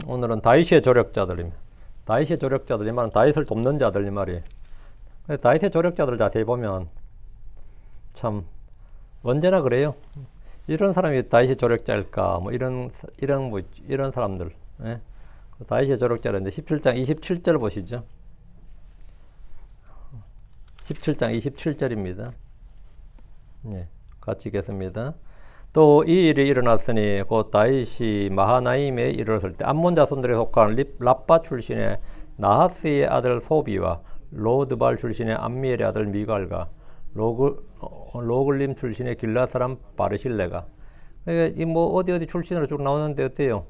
오늘은 다윗의 조력자들입니다. 다윗의 조력자들, 이 말은 다윗을 돕는 자들, 이 말이에요. 다윗의 조력자들 자세히 보면 참 언제나 그래요. 이런 사람이 다윗의 조력자일까? 뭐 이런 사람들. 예? 다윗의 조력자인데 17장 27절 보시죠. 17장 27절입니다. 예, 같이 읽겠습니다. 또 이 일이 일어났으니 곧 다윗이 마하나임에 이르렀을 때 암몬 자손들에 속한 랍바 출신의 나하스의 아들 소비와 로드발 출신의 암미엘의 아들 미갈과 로글림 출신의 길라 사람 바르실레가, 이 뭐 어디 출신으로 쭉 나오는데 어때요?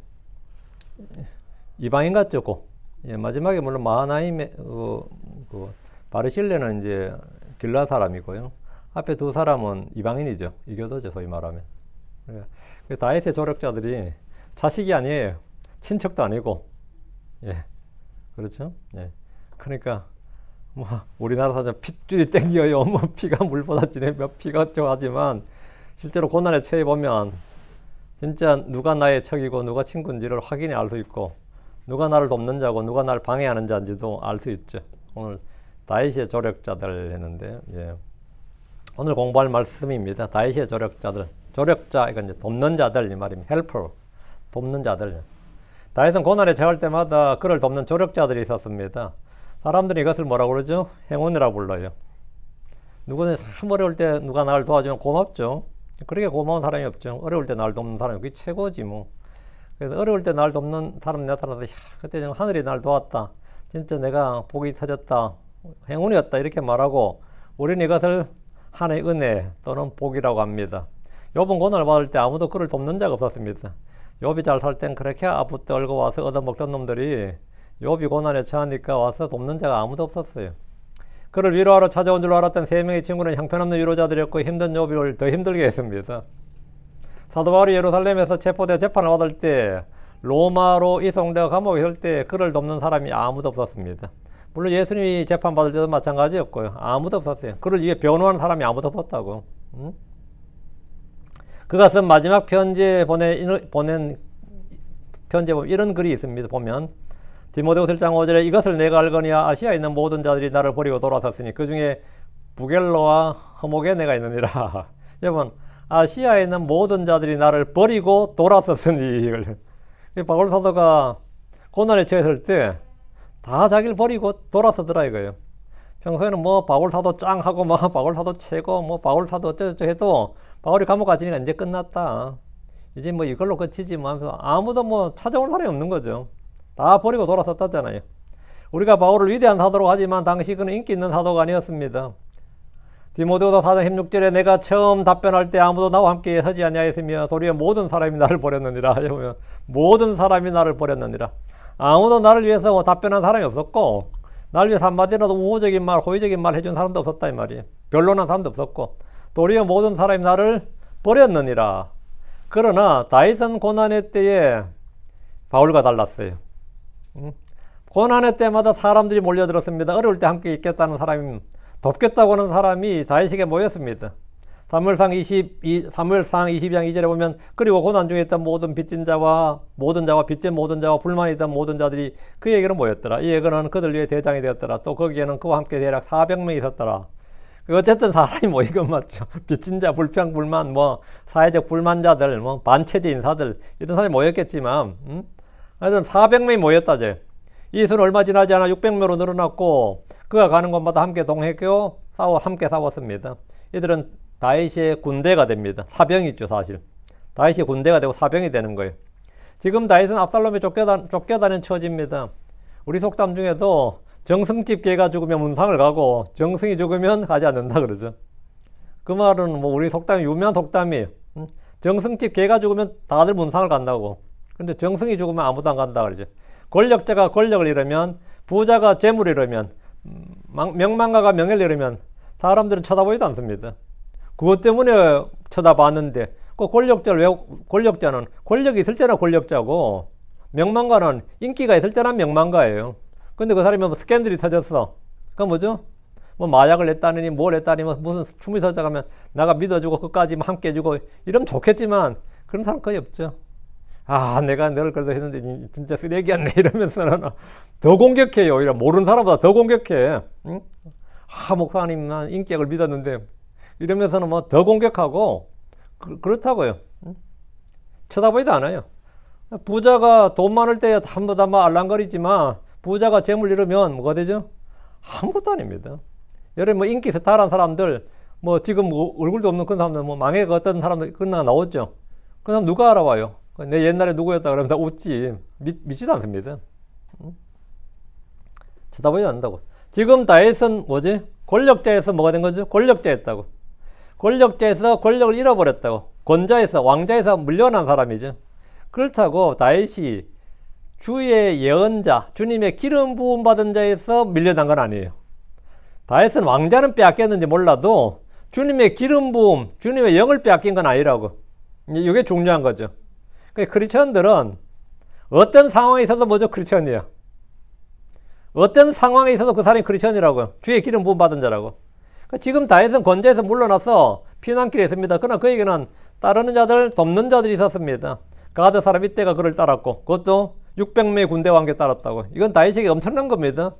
이방인 같죠? 예, 마지막에 물론 마하나임의 바르실레는 이제 길라 사람이고요. 앞에 두 사람은 이방인이죠. 이교도죠, 소위 말하면. 예. 다윗의 조력자들이 자식이 아니에요. 친척도 아니고. 예. 그렇죠? 예. 그러니까 뭐 우리나라 사람 핏줄이 땡겨요. 뭐 피가 물보다 진해 몇 피가 좋아하지만 실제로 고난에 처해 보면 진짜 누가 나의 척이고 누가 친구인지를 확인히 알 수 있고, 누가 나를 돕는 자고 누가 나를 방해하는 자인지도 알 수 있죠. 오늘 다윗의 조력자들 했는데, 예. 오늘 공부할 말씀입니다. 다윗의 조력자들. 조력자, 이건 이제 돕는 자들, 이 말입니다. 헬퍼, 돕는 자들. 다윗은 고난에 처할 때마다 그를 돕는 조력자들이 있었습니다. 사람들이 이것을 뭐라고 그러죠? 행운이라고 불러요. 누구는 참 어려울 때 누가 나를 도와주면 고맙죠. 그렇게 고마운 사람이 없죠. 어려울 때 나를 돕는 사람이 그게 최고지 뭐. 그래서 어려울 때 나를 돕는 사람 나타나서 그때 좀 하늘이 날 도왔다. 진짜 내가 복이 터졌다. 행운이었다. 이렇게 말하고, 우리는 이것을 하나의 은혜 또는 복이라고 합니다. 욥은 고난을 받을 때 아무도 그를 돕는 자가 없었습니다. 욥이 잘 살 땐 그렇게 아부 떨고 와서 얻어먹던 놈들이 욥이 고난에 처하니까 와서 돕는 자가 아무도 없었어요. 그를 위로하러 찾아온 줄 알았던 세 명의 친구는 형편없는 위로자들이었고 힘든 욥을 더 힘들게 했습니다. 사도 바울이 예루살렘에서 체포되어 재판을 받을 때, 로마로 이송되어 감옥에 있을 때 그를 돕는 사람이 아무도 없었습니다. 물론 예수님이 재판받을 때도 마찬가지였고요. 아무도 없었어요. 그를 위해 변호하는 사람이 아무도 없었다고. 그가 쓴 마지막 편지에 보낸 편지에 보면 이런 글이 있습니다. 보면 디모데후서 1장 5절에 이것을 내가 알거니와 아시아에 있는 모든 자들이 나를 버리고 돌아섰으니 그 중에 부겔로와 허모게네가 있느니라. 여러분, 아시아에 있는 모든 자들이 나를 버리고 돌아섰으니, 바울 사도가 고난에 처했을 때 다 자기를 버리고 돌아서더라 이거예요. 평소에는 뭐 바울 사도 짱 하고 뭐 바울 사도 최고 뭐 바울 사도 어쩌고저쩌고 해도 바울이 감옥 가지니까 이제 끝났다, 이제 뭐 이걸로 끝이지 뭐 하면서 아무도 뭐 찾아올 사람이 없는 거죠. 다 버리고 돌아섰다잖아요. 우리가 바울을 위대한 사도로 하지만 당시 그는 인기 있는 사도가 아니었습니다. 디모데후서 4장 16절에 내가 처음 답변할 때 아무도 나와 함께 서지 아니하였으며 소리에 모든 사람이 나를 버렸느니라. 모든 사람이 나를 버렸느니라. 아무도 나를 위해서 뭐 답변한 사람이 없었고, 나를 위해서 한마디라도 우호적인 말, 호의적인 말 해준 사람도 없었다 이 말이에요. 변론한 사람도 없었고, 도리어 모든 사람이 나를 버렸느니라. 그러나 다윗은 고난의 때에 바울과 달랐어요. 고난의 때마다 사람들이 몰려들었습니다. 어려울 때 함께 있겠다는 사람이, 돕겠다고 하는 사람이 다윗에게 모였습니다. 사무엘상 22장 2절에 보면 그리고 고난 중에 있던 모든 빚진 자와 빚진 모든 자와 불만이 있던 모든 자들이 그에게로 모였더라. 이 예거는 그들 위해 대장이 되었더라. 또 거기에는 그와 함께 대략 400명이 있었더라. 어쨌든 사람이 모인 건 맞죠. 빚진 자, 불평, 불만, 뭐 사회적 불만자들, 뭐 반체제 인사들, 이런 사람이 모였겠지만, 하여튼 400명이 모였다제. 이 수는 얼마 지나지 않아 600명으로 늘어났고, 그가 가는 곳마다 함께 동행했고 함께 싸웠습니다. 이들은 다윗의 군대가 됩니다. 사병이죠, 사실. 다윗의 군대가 되고 사병이 되는 거예요. 지금 다윗은 압살롬에 쫓겨다니는 처지입니다. 우리 속담 중에도 정승집 개가 죽으면 문상을 가고 정승이 죽으면 가지 않는다 그러죠. 그 말은 뭐 우리 속담이 유명한 속담이에요. 정승집 개가 죽으면 다들 문상을 간다고. 근데 정승이 죽으면 아무도 안 간다 그러죠. 권력자가 권력을 잃으면, 부자가 재물을 잃으면, 명망가가 명예를 잃으면 사람들은 쳐다보지도 않습니다. 그것 때문에 쳐다봤는데, 그 권력자는 권력이 있을 때나 권력자고, 명망가는 인기가 있을 때나 명망가예요. 근데 그 사람이 뭐 스캔들이 터졌어. 그건 뭐죠? 뭐 마약을 냈다느니 뭘 했다니 뭐 무슨 춤이 서자가면 나가 믿어주고 끝까지 함께 해주고 이러면 좋겠지만 그런 사람 거의 없죠. 아, 내가 너를 그래도 했는데 진짜 쓰레기였네 이러면서는 더 공격해요. 오히려 모르는 사람보다 더 공격해. 응? 아, 목사님 난 인격을 믿었는데 이러면서는 뭐 더 공격하고 그렇다고요. 응? 쳐다보지도 않아요. 부자가 돈 많을 때야 한번 알랑거리지만 부자가 재물 잃으면 뭐가 되죠? 아무것도 아닙니다. 여러분 뭐 인기 스타란 사람들 뭐 지금 뭐 얼굴도 없는 그런 사람들 뭐 망해가 어떤 사람들 그런 나오죠. 그 사람 누가 알아봐요? 내 옛날에 누구였다 그러면 다 웃지. 믿지도 않습니다. 쳐다보지 않는다고. 지금 다윗은 뭐지? 권력자에서 뭐가 된 거죠? 권력자였다고. 권력자에서 권력을 잃어버렸다고. 권자에서 왕자에서 물려난 사람이죠. 그렇다고 다윗이 주의 예언자, 주님의 기름 부음 받은 자에서 밀려난 건 아니에요. 다윗은 왕자는 빼앗겼는지 몰라도 주님의 기름 부음, 주님의 영을 빼앗긴 건 아니라고. 이게 중요한 거죠. 그러니까 크리스천들은 어떤 상황에 있어서 뭐죠? 크리스천이야. 어떤 상황에 있어서 그 사람이 크리스천이라고요. 주의 기름 부음 받은 자라고. 그러니까 지금 다윗은 권자에서 물러나서 피난길에 있습니다. 그러나 그에게는 따르는 자들, 돕는 자들이 있었습니다. 가드 사람 이때가 그를 따랐고 그것도 600명의 군대와 함께 따랐다고. 이건 다윗에게 엄청난 겁니다.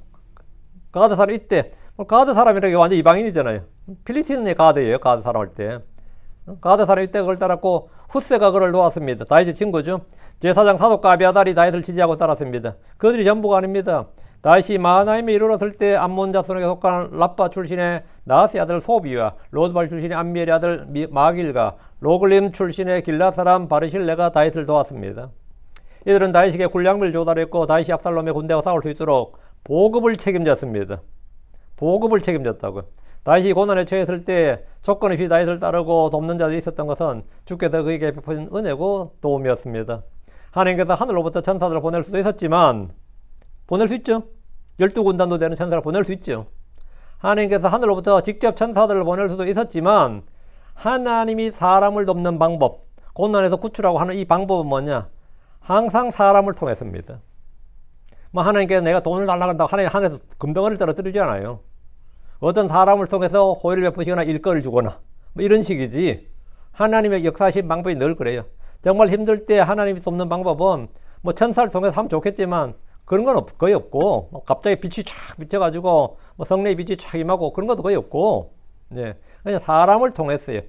가드 사람 이때 가드 사람이라는 게 완전 이방인이잖아요. 필리스틴의 가드예요. 가드 사람 할 때. 가드 사람 이때 그걸 따랐고 후세가 그를 도왔습니다. 다윗의 친구죠. 제사장 사독과 아비아달이 다윗을 지지하고 따랐습니다. 그들이 전부가 아닙니다. 다윗이 마하나임에 이르렀을 때 암몬 자손에게 속한 라빠 출신의 나스의 아들 소비와 로드발 출신의 암미엘의 아들 마길과 로글림 출신의 길라 사람 바르실레가 다윗을 도왔습니다. 이들은 다윗에게 군량미를 조달했고 다윗이 압살롬의 군대와 싸울 수 있도록 보급을 책임졌습니다. 보급을 책임졌다고요. 다윗이 고난에 처했을 때 조건 없이 다윗을 따르고 돕는 자들이 있었던 것은 주께서 그에게 베푸신 은혜고 도움이었습니다. 하나님께서 하늘로부터 천사들을 보낼 수도 있었지만 보낼 수 있죠. 12군단도 되는 천사를 보낼 수 있죠. 하나님께서 하늘로부터 직접 천사들을 보낼 수도 있었지만 하나님이 사람을 돕는 방법, 고난에서 구출하고 하는 이 방법은 뭐냐? 항상 사람을 통해서입니다. 뭐 하나님께서 내가 돈을 달라고 한다고 하나님 하늘에서 금덩어리를 떨어뜨리지 않아요. 어떤 사람을 통해서 호의를 베푸시거나 일거를 주거나 뭐 이런 식이지. 하나님의 역사하신 방법이 늘 그래요. 정말 힘들 때 하나님이 돕는 방법은 뭐 천사를 통해서 하면 좋겠지만 그런 건 거의 없고 뭐 갑자기 빛이 쫙 비쳐가지고 뭐 성령의 빛이 쫙 임하고 그런 것도 거의 없고, 네. 그냥 사람을 통했어요.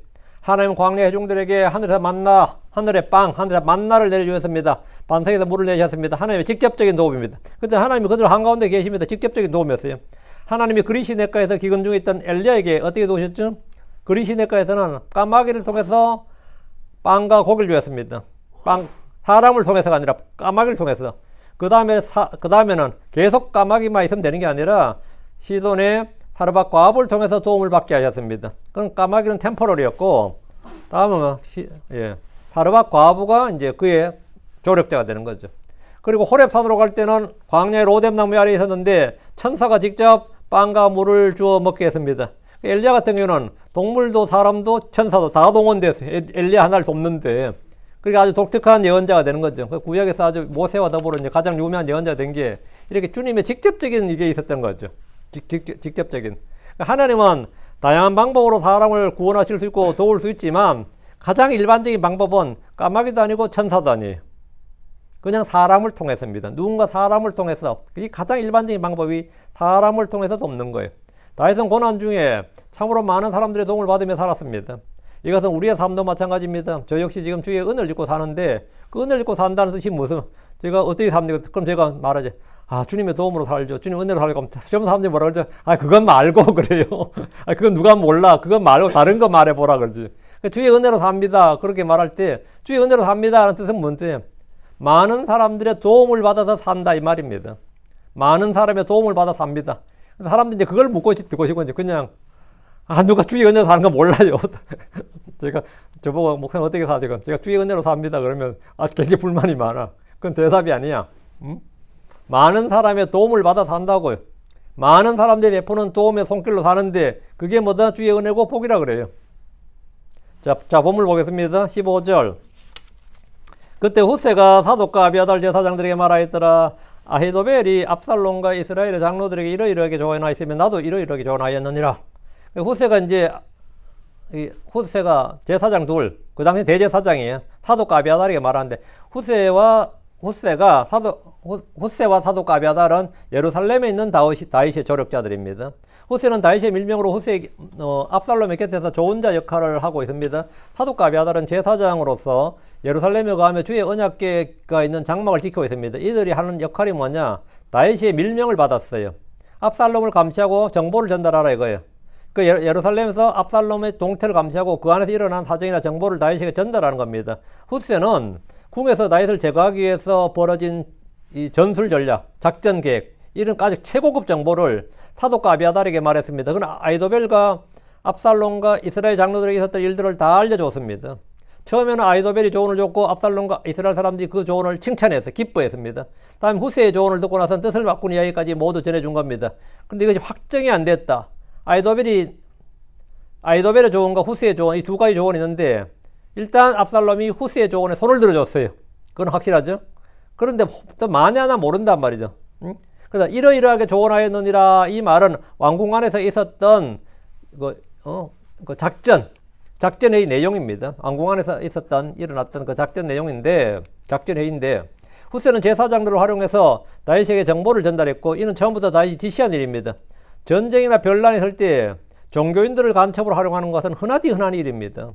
하나님 광야 회중들에게 하늘에서 만나, 하늘의 빵, 하늘의 만나를 내려주셨습니다. 반석에서 물을 내셨습니다. 하나님의 직접적인 도움입니다. 그때 하나님이 그들 한가운데 계십니다. 직접적인 도움이었어요. 하나님이 그리시네가에서 기근 중에 있던 엘리야에게 어떻게 도우셨죠? 그리시네가에서는 까마귀를 통해서 빵과 고기를 주었습니다. 사람을 통해서가 아니라 까마귀를 통해서. 그 다음에는 계속 까마귀만 있으면 되는 게 아니라 시돈의 사르밧 과부를 통해서 도움을 받게 하셨습니다. 그럼 까마귀는 템포럴이었고, 다음은 사르밧 과부가 이제 그의 조력자가 되는 거죠. 그리고 호렙산으로 갈 때는 광야의 로뎀나무 아래에 있었는데 천사가 직접 빵과 물을 주어 먹게 했습니다. 엘리야 같은 경우는 동물도 사람도 천사도 다 동원돼서 엘리야 하나를 돕는데, 그러니까 아주 독특한 예언자가 되는 거죠. 구약에서 아주 모세와 더불어 이제 가장 유명한 예언자가 된 게 이렇게 주님의 직접적인 이게 있었던 거죠. 직접적인. 하나님은 다양한 방법으로 사람을 구원하실 수 있고 도울 수 있지만 가장 일반적인 방법은 까마귀도 아니고 천사도 아니에요. 그냥 사람을 통해서입니다. 누군가 사람을 통해서. 그게 가장 일반적인 방법이 사람을 통해서 돕는 거예요. 다윗은 고난 중에 참으로 많은 사람들의 도움을 받으며 살았습니다. 이것은 우리의 삶도 마찬가지입니다. 저 역시 지금 주의 은혜를 입고 사는데 그 은혜를 입고 산다는 뜻이 무슨, 제가 어떻게 삽니까? 그럼 제가 말하지. 아, 주님의 도움으로 살죠. 주님 은혜로 살고. 좀 사람들이 뭐라 그러죠? 아, 그건 말고 그래요. 아, 그건 누가 몰라. 그건 말고 다른 거 말해보라 그러지. 주의 은혜로 삽니다. 그렇게 말할 때 주의 은혜로 삽니다 라는 뜻은 뭔지, 많은 사람들의 도움을 받아서 산다 이 말입니다. 많은 사람의 도움을 받아 삽니다. 사람들이 이제 그걸 묻고 듣고 싶은 거지. 그냥 아, 누가 주의 은혜로 사는 거 몰라요. 제가 저보고 목사님 어떻게 사 지금? 제가 주의 은혜로 삽니다. 그러면 아, 굉장히 불만이 많아. 그건 대답이 아니야. 응? 많은 사람의 도움을 받아 산다고요. 많은 사람들이 베푸는 도움의 손길로 사는데 그게 뭐다? 주의 은혜고 복이라 그래요. 자, 본문 보겠습니다. 15절. 그때 후세가 사독과 아비아달 제사장들에게 말하였더라. 아히도벨이 압살롬과 이스라엘의 장로들에게 이러이러하게 조언하였으면 나도 이러이러하게 조언하였느니라. 후세가 이제 이 후세가 제사장 둘, 그 당시 대제사장이에요. 사독과 아비아달에게 말하는데 후세와 사독과 아비아달은 예루살렘에 있는 다윗의 조력자들입니다. 후세는 다윗의 밀명으로 압살롬의 곁에서 조언자 역할을 하고 있습니다. 사독과 아비아달은 제사장으로서 예루살렘에 가며 주의 언약궤가 있는 장막을 지키고 있습니다. 이들이 하는 역할이 뭐냐? 다윗의 밀명을 받았어요. 압살롬을 감시하고 정보를 전달하라 이거예요. 그 예루살렘에서 압살롬의 동태를 감시하고 그 안에서 일어난 사정이나 정보를 다윗에게 전달하는 겁니다. 후세는 궁에서 다윗을 제거하기 위해서 벌어진 이 전술 전략, 작전 계획, 이런 아주 최고급 정보를 사독과 아비아달에게 말했습니다. 그러나 아이도벨과 압살롬과 이스라엘 장로들에게 있었던 일들을 다 알려줬습니다. 처음에는 아이도벨이 조언을 줬고 압살롬과 이스라엘 사람들이 그 조언을 칭찬해서 기뻐했습니다. 다음에 후세의 조언을 듣고 나서는 뜻을 바꾼 이야기까지 모두 전해준 겁니다. 그런데 이것이 확정이 안 됐다. 아이도벨의 조언과 후세의 조언, 이 두 가지 조언이 있는데 일단 압살롬이 후세의 조언에 손을 들어줬어요. 그건 확실하죠. 그런데 또 만에 하나 모른단 말이죠. 그래서 이러이러하게 조언하였느니라, 이 말은 왕궁 안에서 있었던 작전회의 내용입니다. 왕궁 안에서 일어났던 그 작전 내용인데, 작전회의인데, 후세는 제사장들을 활용해서 다윗에게 정보를 전달했고, 이는 처음부터 다윗이 지시한 일입니다. 전쟁이나 변란이 있을 때 종교인들을 간첩으로 활용하는 것은 흔한 일입니다.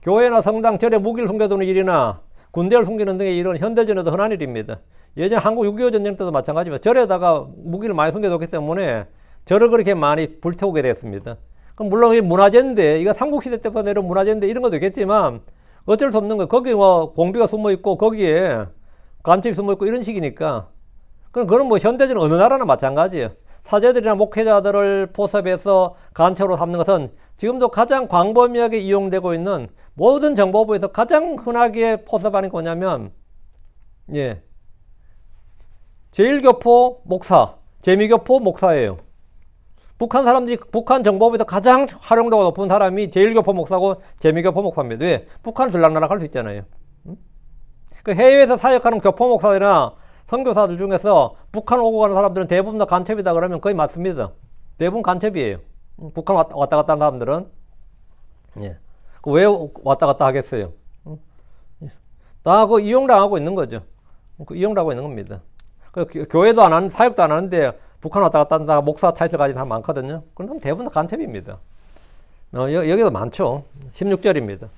교회나 성당, 절에 무기를 숨겨두는 일이나 군대를 숨기는 등의 일은 현대전에도 흔한 일입니다. 예전 한국 6.25 전쟁 때도 마찬가지입니다. 절에다가 무기를 많이 숨겨뒀기 때문에 절을 그렇게 많이 불태우게 됐습니다. 그럼 물론 이게 문화재인데, 이거 삼국시대 때부터 내려온 문화재인데 이런 것도 있겠지만 어쩔 수 없는 거예요. 거기 뭐 공비가 숨어있고 거기에 간첩이 숨어있고 이런 식이니까. 그건 뭐 현대전 어느 나라나 마찬가지예요. 사제들이나 목회자들을 포섭해서 간첩으로 삼는 것은 지금도 가장 광범위하게 이용되고 있는, 모든 정보부에서 가장 흔하게 포섭하는 게 뭐냐면, 제1교포 목사, 재미교포 목사예요. 북한 정보부에서 가장 활용도가 높은 사람이 제1교포 목사고 재미교포 목사입니다. 왜? 북한을 들락날락 할 수 있잖아요. 그 해외에서 사역하는 교포 목사들이나 선교사들 중에서 북한 오고 가는 사람들은 대부분 다 간첩이다 그러면 거의 맞습니다. 대부분 간첩이에요. 북한 왔다 갔다 하는 사람들은. 왜 왔다 갔다 하겠어요? 다 그 이용당하고 있는 거죠. 이용당하고 있는 겁니다. 교회도 안 하는, 사역도 안 하는데 북한 왔다 갔다 한다 목사 타이틀 가진 사람 많거든요. 그럼 대부분 다 간첩입니다. 여기도 많죠. 16절입니다.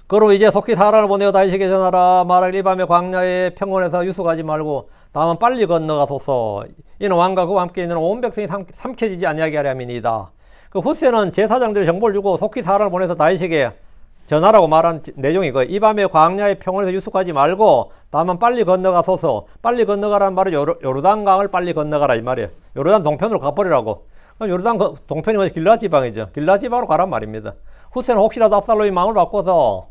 그로 이제 속히 사람을 보내어 다윗에게 전하라. 말하길, 이 밤에 광야의 평원에서 유숙하지 말고 다만 빨리 건너가소서. 이는 왕과 그와 함께 있는 온 백성이 삼켜지지 아니하게 하려 함이니이다. 그 후세는 제사장들이 정보를 주고 속히 사람을 보내서 다윗에게 전하라고 말한 내용이 이거예요. 이 밤에 광야의 평원에서 유숙하지 말고 다만 빨리 건너가소서. 빨리 건너가라는 말은 요르단강을 빨리 건너가라 이 말이에요. 요르단 동편으로 가버리라고. 그럼 요르단 동편이 뭐죠? 길르앗 지방이죠. 길르앗 지방으로 가란 말입니다. 후세는 혹시라도 압살롬이 마음을 바꿔서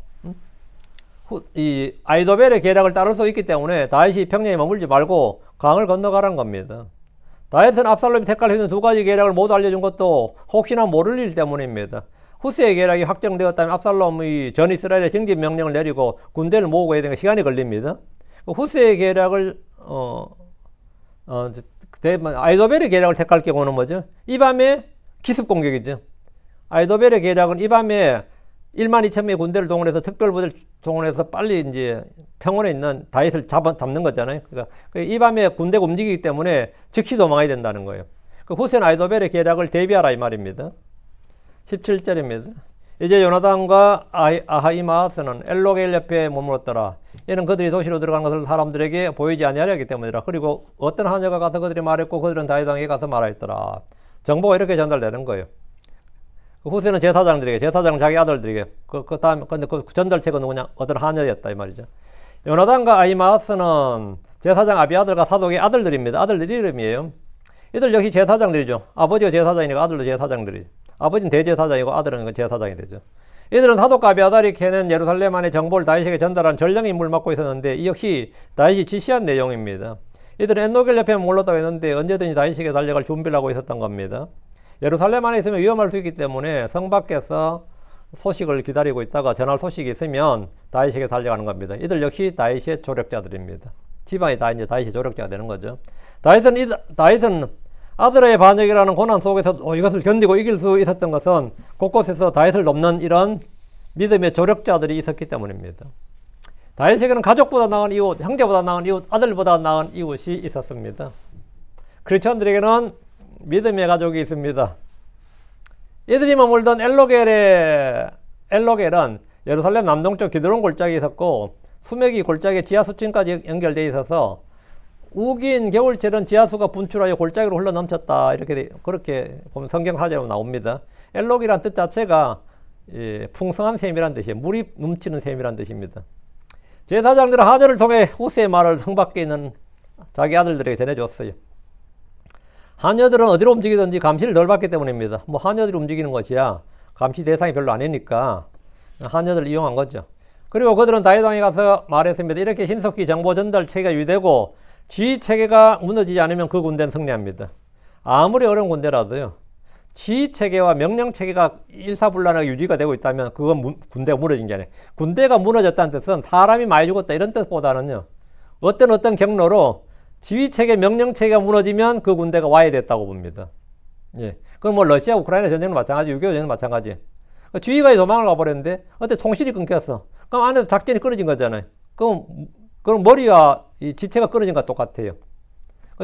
이 아이도벨의 계략을 따를 수 있기 때문에 다윗이 평야에 머물지 말고 강을 건너가라는 겁니다. 다윗은 압살롬이 택할 수 있는 두 가지 계략을 모두 알려준 것도 혹시나 모를 일 때문입니다. 후세의 계략이 확정되었다면 압살롬이 전 이스라엘에 정집 명령을 내리고 군대를 모으고 해야 되니까 시간이 걸립니다. 후세의 계략을 아이도벨의 계략을 택할 경우는 뭐죠? 이 밤에 기습 공격이죠. 아이도벨의 계략은 이 밤에 1만 2천 명의 군대를 동원해서 특별부대를 동원해서 빨리 이제 평원에 있는 다윗을 잡는 거잖아요. 그러니까 이 밤에 군대가 움직이기 때문에 즉시 도망해야 된다는 거예요. 후세는 아이도벨의 계략을 대비하라 이 말입니다. 17절입니다. 이제 요나단과 아하이마스는 엘로겔 옆에 머물렀더라. 이는 그들이 도시로 들어간 것을 사람들에게 보이지 아니하려 하기 때문이라. 그리고 어떤 하녀가 가서 그들이 말했고 그들은 다윗왕에게 가서 말하였더라. 정보가 이렇게 전달되는 거예요. 후세는 제사장들에게, 제사장 자기 아들들에게, 근데 그 전달책은 누구냐? 어떤 하녀였다 이 말이죠. 요나단과 아히마스는 제사장 아비아들과 사독의 아들들입니다. 아들들 이름이에요. 이들 역시 제사장들이죠. 아버지가 제사장이니까 아들도 제사장들이죠. 아버지는 대제사장이고 아들은 제사장이 되죠. 이들은 사독과 아비아달이 캐낸 예루살렘 안에 정보를 다윗에게 전달한 전령 임무를 맡고 있었는데 이 역시 다윗이 지시한 내용입니다. 이들은 엔노겔 옆에 몰랐다고 했는데 언제든지 다윗에게 달려갈 준비를 하고 있었던 겁니다. 예루살렘 안에 있으면 위험할 수 있기 때문에 성 밖에서 소식을 기다리고 있다가 전할 소식이 있으면 다윗에게 달려가는 겁니다. 이들 역시 다윗의 조력자들입니다. 지방이 다 이제 다윗의 조력자가 되는 거죠. 다윗은 아들의 반역이라는 고난 속에서 이것을 견디고 이길 수 있었던 것은 곳곳에서 다윗을 돕는 이런 믿음의 조력자들이 있었기 때문입니다. 다윗에게는 가족보다 나은 이웃, 형제보다 나은 이웃, 아들보다 나은 이웃이 있었습니다. 크리스천들에게는 믿음의 가족이 있습니다. 이들이 머물던 엘로겔은 예루살렘 남동쪽 기드론 골짜기에 있었고 수맥이 골짜기 지하수층까지 연결되어 있어서 우긴 겨울철은 지하수가 분출하여 골짜기로 흘러 넘쳤다. 그렇게 보면 성경 사제로 나옵니다. 엘록이란 뜻 자체가 풍성한 샘이란 뜻이에요. 물이 넘치는 샘이란 뜻입니다. 제사장들은 하녀를 통해 후세의 말을 성 밖에 있는 자기 아들들에게 전해줬어요. 하녀들은 어디로 움직이든지 감시를 덜 받기 때문입니다. 뭐 하녀들이 움직이는 것이야 감시 대상이 별로 아니니까 하녀들을 이용한 거죠. 그리고 그들은 다윗 왕에 가서 말했습니다. 이렇게 신속히 정보 전달 체계가 유지되고 지휘 체계가 무너지지 않으면 그 군대는 승리합니다. 아무리 어려운 군대라도요. 지휘 체계와 명령 체계가 일사불란하게 유지가 되고 있다면 그건 군대가 무너진 게 아니에요. 군대가 무너졌다는 뜻은 사람이 많이 죽었다 이런 뜻보다는요. 어떤 경로로 지휘 체계, 명령 체계가 무너지면 그 군대가 와해됐다고 봅니다. 예. 그럼 뭐 러시아 우크라이나 전쟁도 마찬가지, 6.25 전쟁도 마찬가지. 지휘관이 도망을 가버렸는데 어때 통신이 끊겼어. 그럼 안에서 작전이 끊어진 거잖아요. 그럼 머리와 이 지체가 끊어진 것과 똑같아요.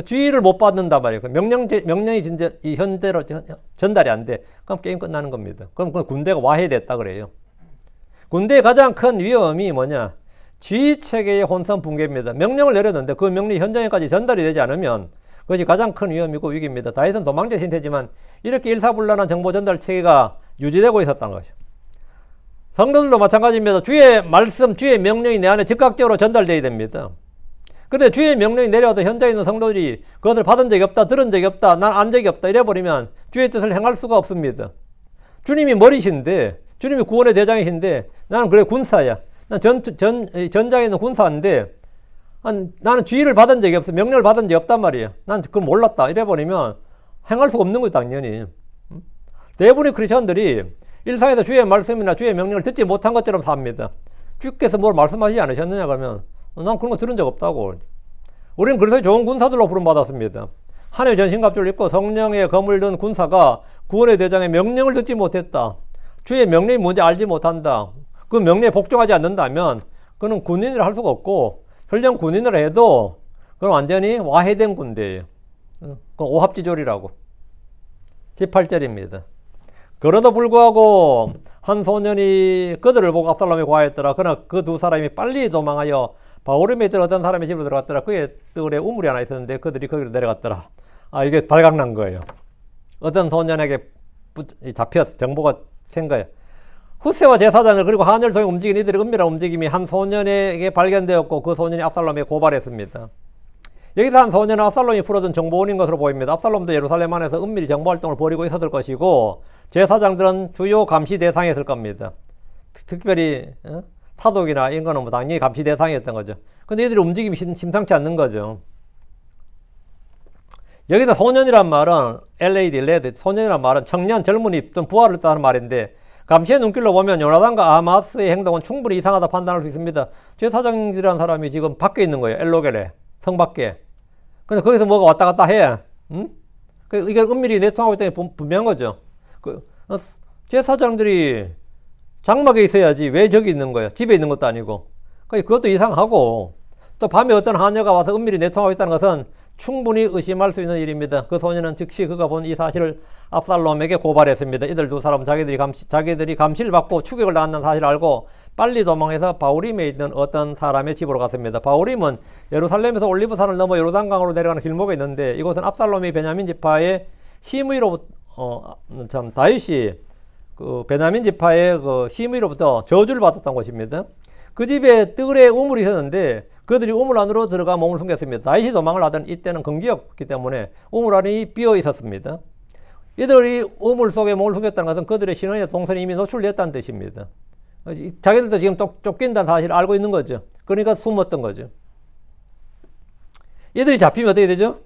지휘를 못 받는단 말이에요. 명령이 이 현대로 전달이 안 돼. 그럼 게임 끝나는 겁니다. 그럼 군대가 와해됐다 그래요. 군대의 가장 큰 위험이 뭐냐? 지휘 체계의 혼선 붕괴입니다. 명령을 내렸는데 그 명령이 현장에까지 전달이 되지 않으면 그것이 가장 큰 위험이고 위기입니다. 다윗은 도망자 신세지만 이렇게 일사불란한 정보 전달 체계가 유지되고 있었다는 것이죠. 성도들도 마찬가지입니다. 주의 말씀, 주의 명령이 내 안에 즉각적으로 전달되어야 됩니다. 그런데 주의 명령이 내려와도 현장에 있는 성도들이 그것을 받은 적이 없다, 들은 적이 없다, 난 안 적이 없다 이래버리면 주의 뜻을 행할 수가 없습니다. 주님이 머리신데, 주님이 구원의 대장이신데 나는 그래 군사야. 난 전장에 있는 군사인데 나는 지휘를 받은 적이 없어. 명령을 받은 적이 없단 말이에요. 난 그걸 몰랐다. 이래버리면 행할 수가 없는 거예요, 당연히. 대부분의 크리스천들이 일상에서 주의 말씀이나 주의 명령을 듣지 못한 것처럼 삽니다. 주께서 뭘 말씀하시지 않으셨느냐 그러면 난 그런 거 들은 적 없다고. 우리는 그래서 좋은 군사들로 부름받았습니다. 하늘의 전신갑주를 입고 성령의 검을 든 군사가 구원의 대장의 명령을 듣지 못했다. 주의 명령이 뭔지 알지 못한다. 그 명령에 복종하지 않는다면 그는 군인을 할 수가 없고 설령 군인을 해도 그건 완전히 와해된 군대예요. 그건 오합지졸이라고. 18절입니다. 그러도 불구하고 한 소년이 그들을 보고 압살롬에 고하였더라. 그러나 그 두 사람이 빨리 도망하여 바오림에 있던 어떤 사람의 집으로 들어갔더라. 그의 뜰에 우물이 하나 있었는데 그들이 거기로 내려갔더라. 이게 발각난 거예요. 어떤 소년에게 잡혀서 정보가 센 거예요. 후세와 제사장을 그리고 하늘을 통해 움직인 이들의 은밀한 움직임이 한 소년에게 발견되었고 그 소년이 압살롬에 고발했습니다. 여기서 한 소년은 압살롬이 풀어둔 정보원인 것으로 보입니다. 압살롬도 예루살렘 안에서 은밀히 정보활동을 벌이고 있었을 것이고 제사장들은 주요 감시 대상이었을 겁니다. 특별히 타독이나 이런 거는 뭐 당연히 감시 대상이었던 거죠. 근데 이들의 움직임이 심상치 않는 거죠. 여기서 소년이란 말은 LAD, 소년이란 말은 청년, 젊은이 또는 부하를 뜻하는 말인데 감시의 눈길로 보면 요나단과 아마스의 행동은 충분히 이상하다 판단할 수 있습니다. 제사장이라는 사람이 지금 밖에 있는 거예요. 엘로겔에, 성 밖에. 근데 거기서 뭐가 왔다 갔다 해. 응? 이게 은밀히 내통하고 있다는 게 분명한 거죠. 제사장들이 장막에 있어야지 왜 저기 있는 거예요? 집에 있는 것도 아니고. 그것도 이상하고 또 밤에 어떤 하녀가 와서 은밀히 내통하고 있다는 것은 충분히 의심할 수 있는 일입니다. 그 소년은 즉시 그가 본 이 사실을 압살롬에게 고발했습니다. 이들 두 사람은 자기들이 감시를 받고 추격을 당한다는 사실을 알고 빨리 도망해서 바우림에 있는 어떤 사람의 집으로 갔습니다. 바우림은 예루살렘에서 올리브산을 넘어 요르단강으로 내려가는 길목에 있는데 이곳은 압살롬이 베냐민 지파의 시므이로부터 다윗이 그 베냐민 지파의 그 시므이로부터 저주를 받았던 곳입니다. 그 집에 뜰에 우물이 있었는데 그들이 우물 안으로 들어가 몸을 숨겼습니다. 다윗이 도망을 하던 이때는 건기였기 때문에 우물 안이 비어 있었습니다. 이들이 우물 속에 몸을 숨겼다는 것은 그들의 신원의 동선이 이미 노출됐다는 뜻입니다. 자기들도 지금 쫓긴다는 사실을 알고 있는 거죠. 그러니까 숨었던 거죠. 이들이 잡히면 어떻게 되죠?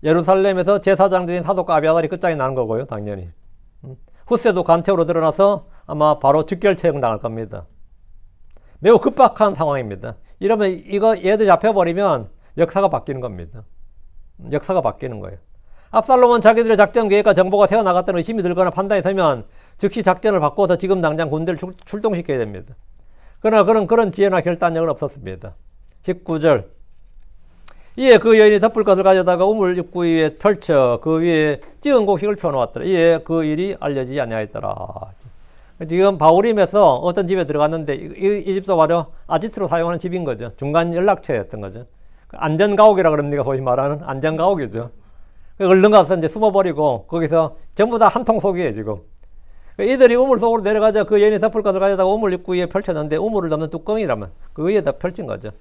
예루살렘에서 제사장들인 사독과 아비아달이 끝장이 나는 거고요. 당연히. 후세도 간첩으로 드러나서 아마 바로 즉결처형 당할 겁니다. 매우 급박한 상황입니다. 이러면 얘들 잡혀버리면 역사가 바뀌는 겁니다. 역사가 바뀌는 거예요. 압살롬은 자기들의 작전 계획과 정보가 새어나갔다는 의심이 들거나 판단이 서면 즉시 작전을 바꿔서 지금 당장 군대를 출동시켜야 됩니다. 그러나 그런 지혜나 결단력은 없었습니다. 19절. 이에 그 여인이 덮을 것을 가져다가 우물 입구 위에 펼쳐 그 위에 찌은 곡식을 펴놓았더라. 이에 그 일이 알려지지 아니하였더라. 지금 바울임에서 어떤 집에 들어갔는데 이 집도 바로 아지트로 사용하는 집인 거죠. 중간 연락처였던 거죠. 안전가옥이라 그럽니까? 소위 말하는 안전가옥이죠. 얼른 가서 이제 숨어버리고 거기서 전부 다 한 통 속이에요, 지금. 이들이 우물 속으로 내려가자 그 여인이 덮을 것을 가져다가 우물 입구 위에 펼쳤는데 우물을 담는 뚜껑이라면 그 위에다 펼친 거죠.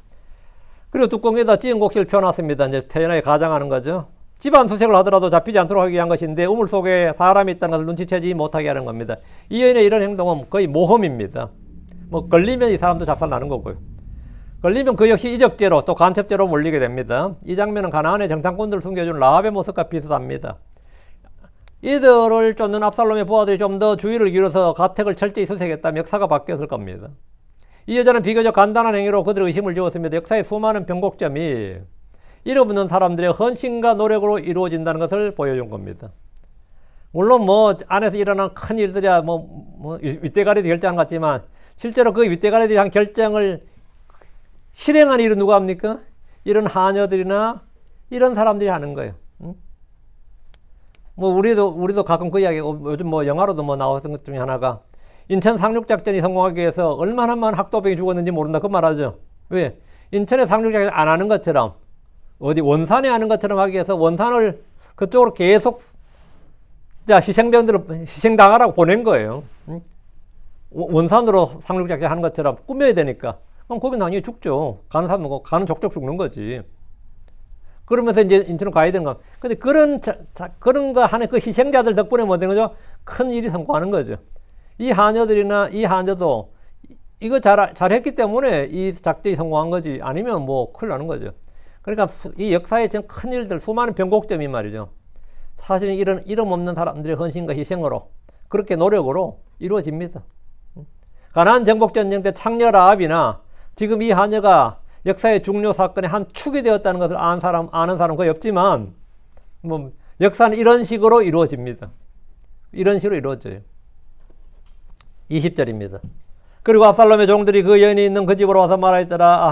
그리고 뚜껑에다 찌은 곡식을 펴놨습니다. 이제 태연하게 가장하는 거죠. 집안 수색을 하더라도 잡히지 않도록 하기 위한 것인데 우물 속에 사람이 있다는 것을 눈치채지 못하게 하는 겁니다. 이 여인의 이런 행동은 거의 모험입니다. 뭐 걸리면 이 사람도 작살나는 거고요. 걸리면 그 역시 이적죄로 또 간첩죄로 몰리게 됩니다. 이 장면은 가나안의 정탐꾼들을 숨겨준 라합의 모습과 비슷합니다. 이들을 쫓는 압살롬의 부하들이 좀 더 주의를 기울여서 가택을 철저히 수색했다면 역사가 바뀌었을 겁니다. 이 여자는 비교적 간단한 행위로 그들의 의심을 지웠습니다. 역사의 수많은 변곡점이 이름 없는 사람들의 헌신과 노력으로 이루어진다는 것을 보여준 겁니다. 물론 뭐 안에서 일어난 큰 일들이야 뭐 윗대가리들이 결정한 것 같지만 실제로 그 윗대가리들이 한 결정을 실행한 일은 누가 합니까? 이런 하녀들이나 이런 사람들이 하는 거예요. 응? 뭐 우리도 가끔 그 이야기 요즘 뭐 영화로도 뭐 나왔던 것 중에 하나가 인천 상륙작전이 성공하기 위해서 얼마나 많은 학도병이 죽었는지 모른다 그 말하죠. 왜? 인천에 상륙작전 안 하는 것처럼 어디 원산에 하는 것처럼 하기 위해서 원산을 그쪽으로 계속 자 희생병들을 희생당하라고 보낸 거예요. 응? 원산으로 상륙작전 하는 것처럼 꾸며야 되니까 그럼 거기 나중에 죽죠. 가는 사람은 가는 족족 죽는 거지. 그러면서 이제 인천으로 가야 되는 거. 근데 그런 거 하는 그 희생자들 덕분에 뭐 되는 거죠? 큰 일이 성공하는 거죠. 이 하녀들이나 이 하녀도 이거 잘했기 때문에 이 작전이 성공한 거지. 아니면 뭐 큰일 나는 거죠. 그러니까 이 역사의 큰 일들, 수많은 변곡점이 말이죠. 사실은 이런 이름 없는 사람들의 헌신과 희생으로 그렇게 노력으로 이루어집니다. 가나안 정복전쟁 때 창녀 라합이나 지금 이 하녀가 역사의 중요 사건의 한 축이 되었다는 것을 아는 사람 거의 없지만 뭐 역사는 이런 식으로 이루어집니다. 이런 식으로 이루어져요. 20절입니다. 그리고 압살롬의 종들이 그 여인이 있는 그 집으로 와서 말하였더라.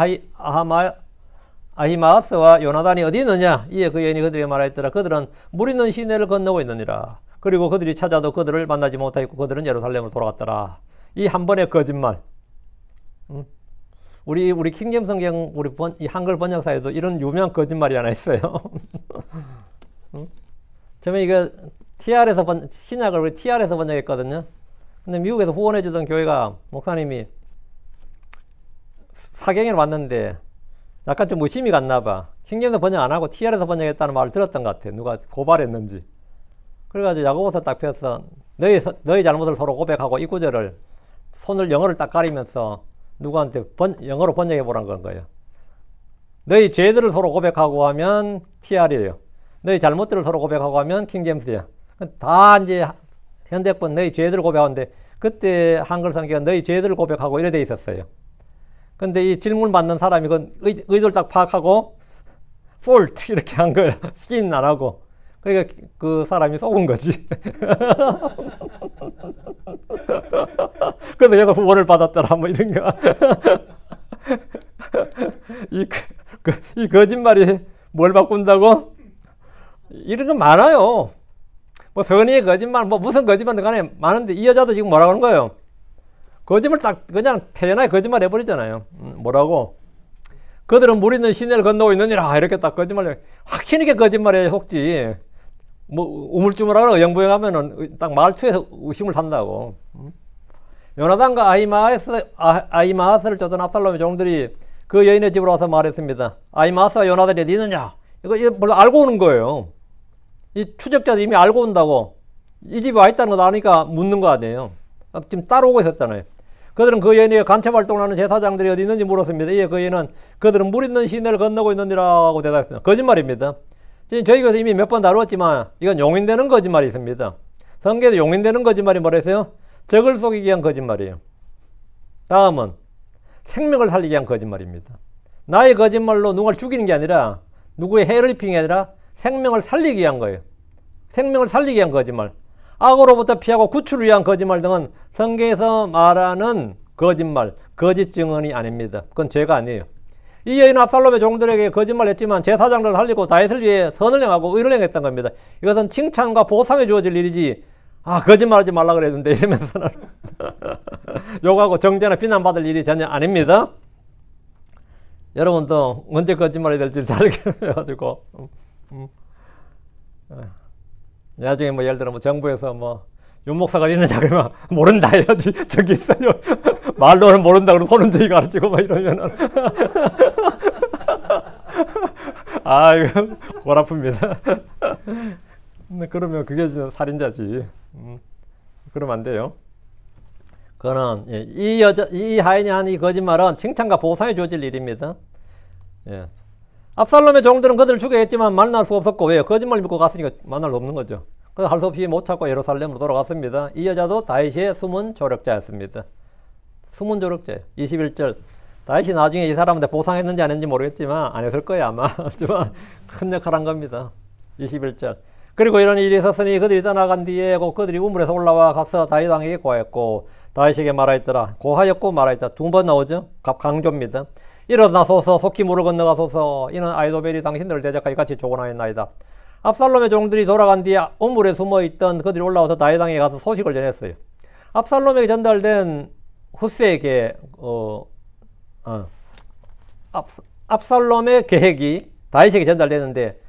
아히마아스와 요나단이 어디 있느냐? 이에 그 여인이 그들에게 말하였더라. 그들은 물 있는 시내를 건너고 있느니라. 그리고 그들이 찾아도 그들을 만나지 못하였고 그들은 예루살렘으로 돌아갔더라. 이 한 번의 거짓말. 우리 킹제임스 성경 이 한글 번역사에도 이런 유명한 거짓말이 하나 있어요. 처음에 이거 신약을 우리 TR에서 번역했거든요. 근데 미국에서 후원해주던 교회가 목사님이 사경에 왔는데 약간 좀 의심이 갔나 봐. 킹제임스 번역 안 하고 TR에서 번역했다는 말을 들었던 것 같아. 누가 고발했는지. 그래가지고 야고보서 딱 펴서 너희 잘못을 서로 고백하고 이 구절을 손을 영어를 딱 가리면서 누구한테 영어로 번역해 보란 거예요. 너희 죄들을 서로 고백하고 하면 TR이에요. 너희 잘못들을 서로 고백하고 하면 킹제임스야. 다 이제 현대권 너희 죄들을 고백하는데 그때 한글 성경은 너희 죄들을 고백하고 이래 돼 있었어요. 근데 이 질문 받는 사람이 그 의도를 딱 파악하고 fault 이렇게 한 거야. sin 안 하고. 그러니까 그 사람이 속은 거지. 그래서 얘가 후원을 받았더라 뭐 이런 거. 이 거짓말이 뭘 바꾼다고? 이런 거 많아요. 뭐 선의의 거짓말, 뭐 무슨 거짓말도 간에 많은데 이 여자도 지금 뭐라고 하는 거예요? 거짓말 딱 그냥 태연하게 거짓말 해버리잖아요. 뭐라고? 그들은 물 있는 시내를 건너고 있느니라 이렇게 딱 거짓말 확신있게 거짓말에 속지. 뭐 우물쭈물하고 의형부형하면은 딱 말투에서 의심을 산다고. 요나단과 아히마아스를 쫓은 압살롬의 종들이 그 여인의 집으로 와서 말했습니다. 아히마아스와 요나단이 어디 있느냐? 이거 물론 알고 오는 거예요. 이 추적자도 이미 알고 온다고. 이 집에 와 있다는 거 아니까 묻는 거 아니에요. 지금 따라오고 있었잖아요. 그들은 그 여인의 간첩활동을 하는 제사장들이 어디 있는지 물었습니다. 이에 그 여인은 그들은 물 있는 시내를 건너고 있느니라고 대답했습니다. 거짓말입니다. 지금 저희 교회에서 이미 몇 번 다루었지만 이건 용인되는 거짓말이 있습니다. 성경에도 용인되는 거짓말이 뭐랬어요? 적을 속이기 위한 거짓말이에요. 다음은 생명을 살리기 위한 거짓말입니다. 나의 거짓말로 누굴 죽이는 게 아니라 누구의 해를 입히는 게 아니라 생명을 살리기 위한 거예요. 생명을 살리기 위한 거짓말, 악으로부터 피하고 구출을 위한 거짓말 등은 성경에서 말하는 거짓말, 거짓 증언이 아닙니다. 그건 죄가 아니에요. 이 여인은 압살롬의 종들에게 거짓말을 했지만 제사장들을 살리고 다윗을 위해 선을 행하고 의를 행했던 겁니다. 이것은 칭찬과 보상에 주어질 일이지, 거짓말하지 말라 그랬는데 이러면서는 욕하고 정죄나 비난받을 일이 전혀 아닙니다. 여러분도 언제 거짓말이 될지 잘 해가지고 나중에 뭐 예를 들어 뭐 정부에서 뭐 윤목사가 있느냐 그러면 모른다 해야지. 저기 있어요. 말로는 모른다 그러고 손은 저기 가르치고 막 이러면은 이거 골 아픕니다. 그러면 그게 살인자지. 그러면 안 돼요. 그거는 이 하인이 한 이 거짓말은 칭찬과 보상에 주어질 일입니다. 예. 압살롬의 종들은 그들을 죽여했지만 만날 수 없었고, 왜요? 거짓말 믿고 갔으니까 만날 수 없는 거죠. 그래서 할 수 없이 못 찾고 예루살렘으로 돌아갔습니다. 이 여자도 다윗의 숨은 조력자였습니다. 숨은 조력자예요. 21절. 다윗이 나중에 이 사람한테 보상했는지 안 했는지 모르겠지만 안 했을 거예요 아마. 하지만 큰 역할을 한 겁니다. 21절. 그리고 이런 일이 있었으니 그들이 떠나간 뒤에 그들이 우물에서 올라와 가서 다윗 왕에게 고하였고 다윗에게 말하였더라. 고하였고 말하였다. 두 번 나오죠. 강조입니다. 일어나소서 속히 물을 건너가소서 이는 아이도벨이 당신들을 대적하여 같이 조곤하였나이다. 압살롬의 종들이 돌아간 뒤에 우물에 숨어있던 그들이 올라와서 다윗 왕에게 가서 소식을 전했어요. 압살롬에게 전달된 후스에게 압살롬의 계획이 다윗에게 전달됐는데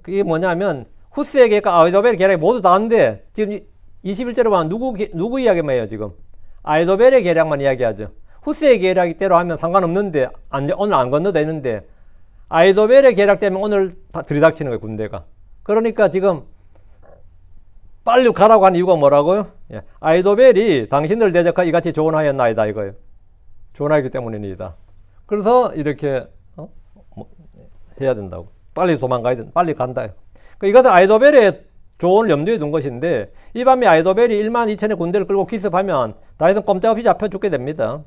그게 뭐냐면 후스에게가 아이도벨의 계략이 모두 다른데 지금 21절에 보면 누구 이야기만 해요. 지금 아이도벨의 계략만 이야기하죠. 후스의 계략대로 하면 상관없는데 오늘 안 건너도 되는데 아이도벨의 계략 때문에 오늘 다 들이닥치는 거예요. 군대가. 그러니까 지금 빨리 가라고 한 이유가 뭐라고요? 아이도벨이 당신들 대적하여 이같이 조언하였나이다 이거예요. 조언하기 때문입니다. 그래서 이렇게 해야 된다고. 빨리 도망가야 된다. 빨리 간다. 이것은 아이도벨의 조언을 염두에 둔 것인데 이 밤에 아이도벨이 1만 2천의 군대를 끌고 기습하면 다윗은 꼼짝없이 잡혀 죽게 됩니다.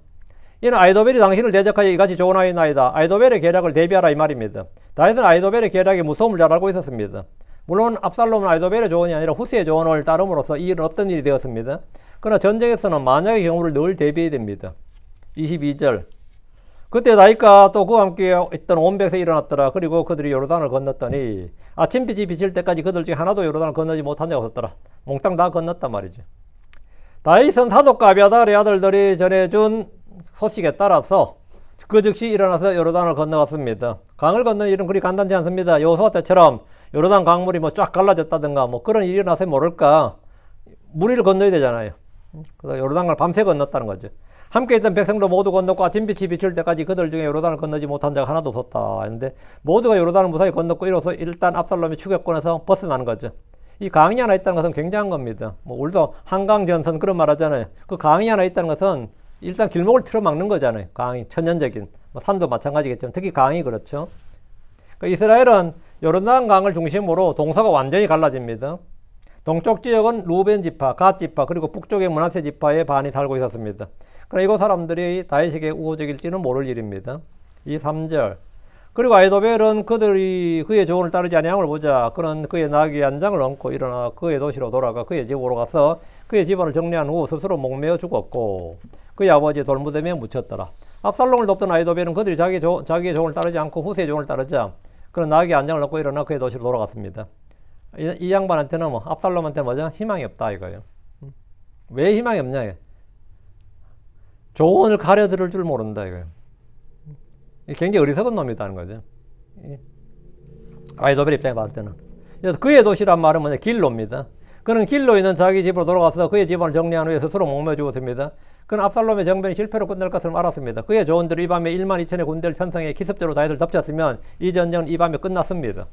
이는 아이도벨이 당신을 대적하여 이같이 조언하였나이다. 아이도벨의 계략을 대비하라 이 말입니다. 다윗은 아이도벨의 계략의 무서움을 잘 알고 있었습니다. 물론 압살롬은 아이도벨의 조언이 아니라 후스의 조언을 따름으로써 이 일은 없던 일이 되었습니다. 그러나 전쟁에서는 만약의 경우를 늘 대비해야 됩니다. 22절. 그때 다윗과 또 그와 함께 있던 온 백성이 일어났더라. 그리고 그들이 요르단을 건넜더니 아침빛이 비칠 때까지 그들 중에 하나도 요르단을 건너지 못한 자가 없었더라. 몽땅 다 건넜단 말이죠. 다윗은 사독과 아비아달의 아들들이 전해준 소식에 따라서 그 즉시 일어나서 요르단을 건너갔습니다. 강을 건너는 일은 그리 간단치 않습니다. 여호수아 때처럼 요르단 강물이 뭐 쫙 갈라졌다든가 뭐 그런 일이 일어나서 모를까. 무리를 건너야 되잖아요. 그래서 요르단을 밤새 건넜다는 거죠. 함께 있던 백성도 모두 건넜고 아침빛이 비칠 때까지 그들 중에 요르단을 건너지 못한 자가 하나도 없었다 했는데 모두가 요르단을 무사히 건넜고 이로써 일단 압살롬의 추격권에서 벗어나는 거죠. 이 강이 하나 있다는 것은 굉장한 겁니다. 뭐 우리도 한강전선 그런 말 하잖아요. 그 강이 하나 있다는 것은 일단 길목을 틀어막는 거잖아요. 강이 천연적인 뭐 산도 마찬가지겠지만 특히 강이 그렇죠. 그러니까 이스라엘은 요르단 강을 중심으로 동서가 완전히 갈라집니다. 동쪽 지역은 루벤 지파, 갓 지파 그리고 북쪽의 므낫세 지파의 반이 살고 있었습니다. 그러나 이곳 사람들이 다윗에게 우호적일지는 모를 일입니다. 3절. 그리고 아이도벨은 그들이 그의 조언을 따르지 아니함을 보자 그는 그의 나귀 한 장을 얹고 일어나 그의 도시로 돌아가 그의 집으로 가서 그의 집안을 정리한 후 스스로 목매어 죽었고 그의 아버지의 돌무덤에 묻혔더라. 압살롬을 돕던 아이도벨은 그들이 자기의 조언을 따르지 않고 후세의 조언을 따르자 그는 나귀 한 장을 얹고 일어나 그의 도시로 돌아갔습니다. 이 양반한테는 압살롬한테는 뭐죠? 희망이 없다 이거예요. 왜 희망이 없냐? 조언을 가려들을 줄 모른다 이거예요. 굉장히 어리석은 놈이다는 거죠. 아이도벨 입장에 봤을 때는. 그래서 그의 도시란 말은 뭐냐? 길로입니다. 그는 길로 있는 자기 집으로 돌아가서 그의 집안을 정리한 후에 스스로 목매어 죽었습니다. 그는 압살롬의 정변이 실패로 끝날 것을 알았습니다. 그의 조언들이 이 밤에 1만 2천의 군대를 편성해 기습적으로 다윗을 덮쳤으면 이 전쟁은 이 밤에 끝났습니다.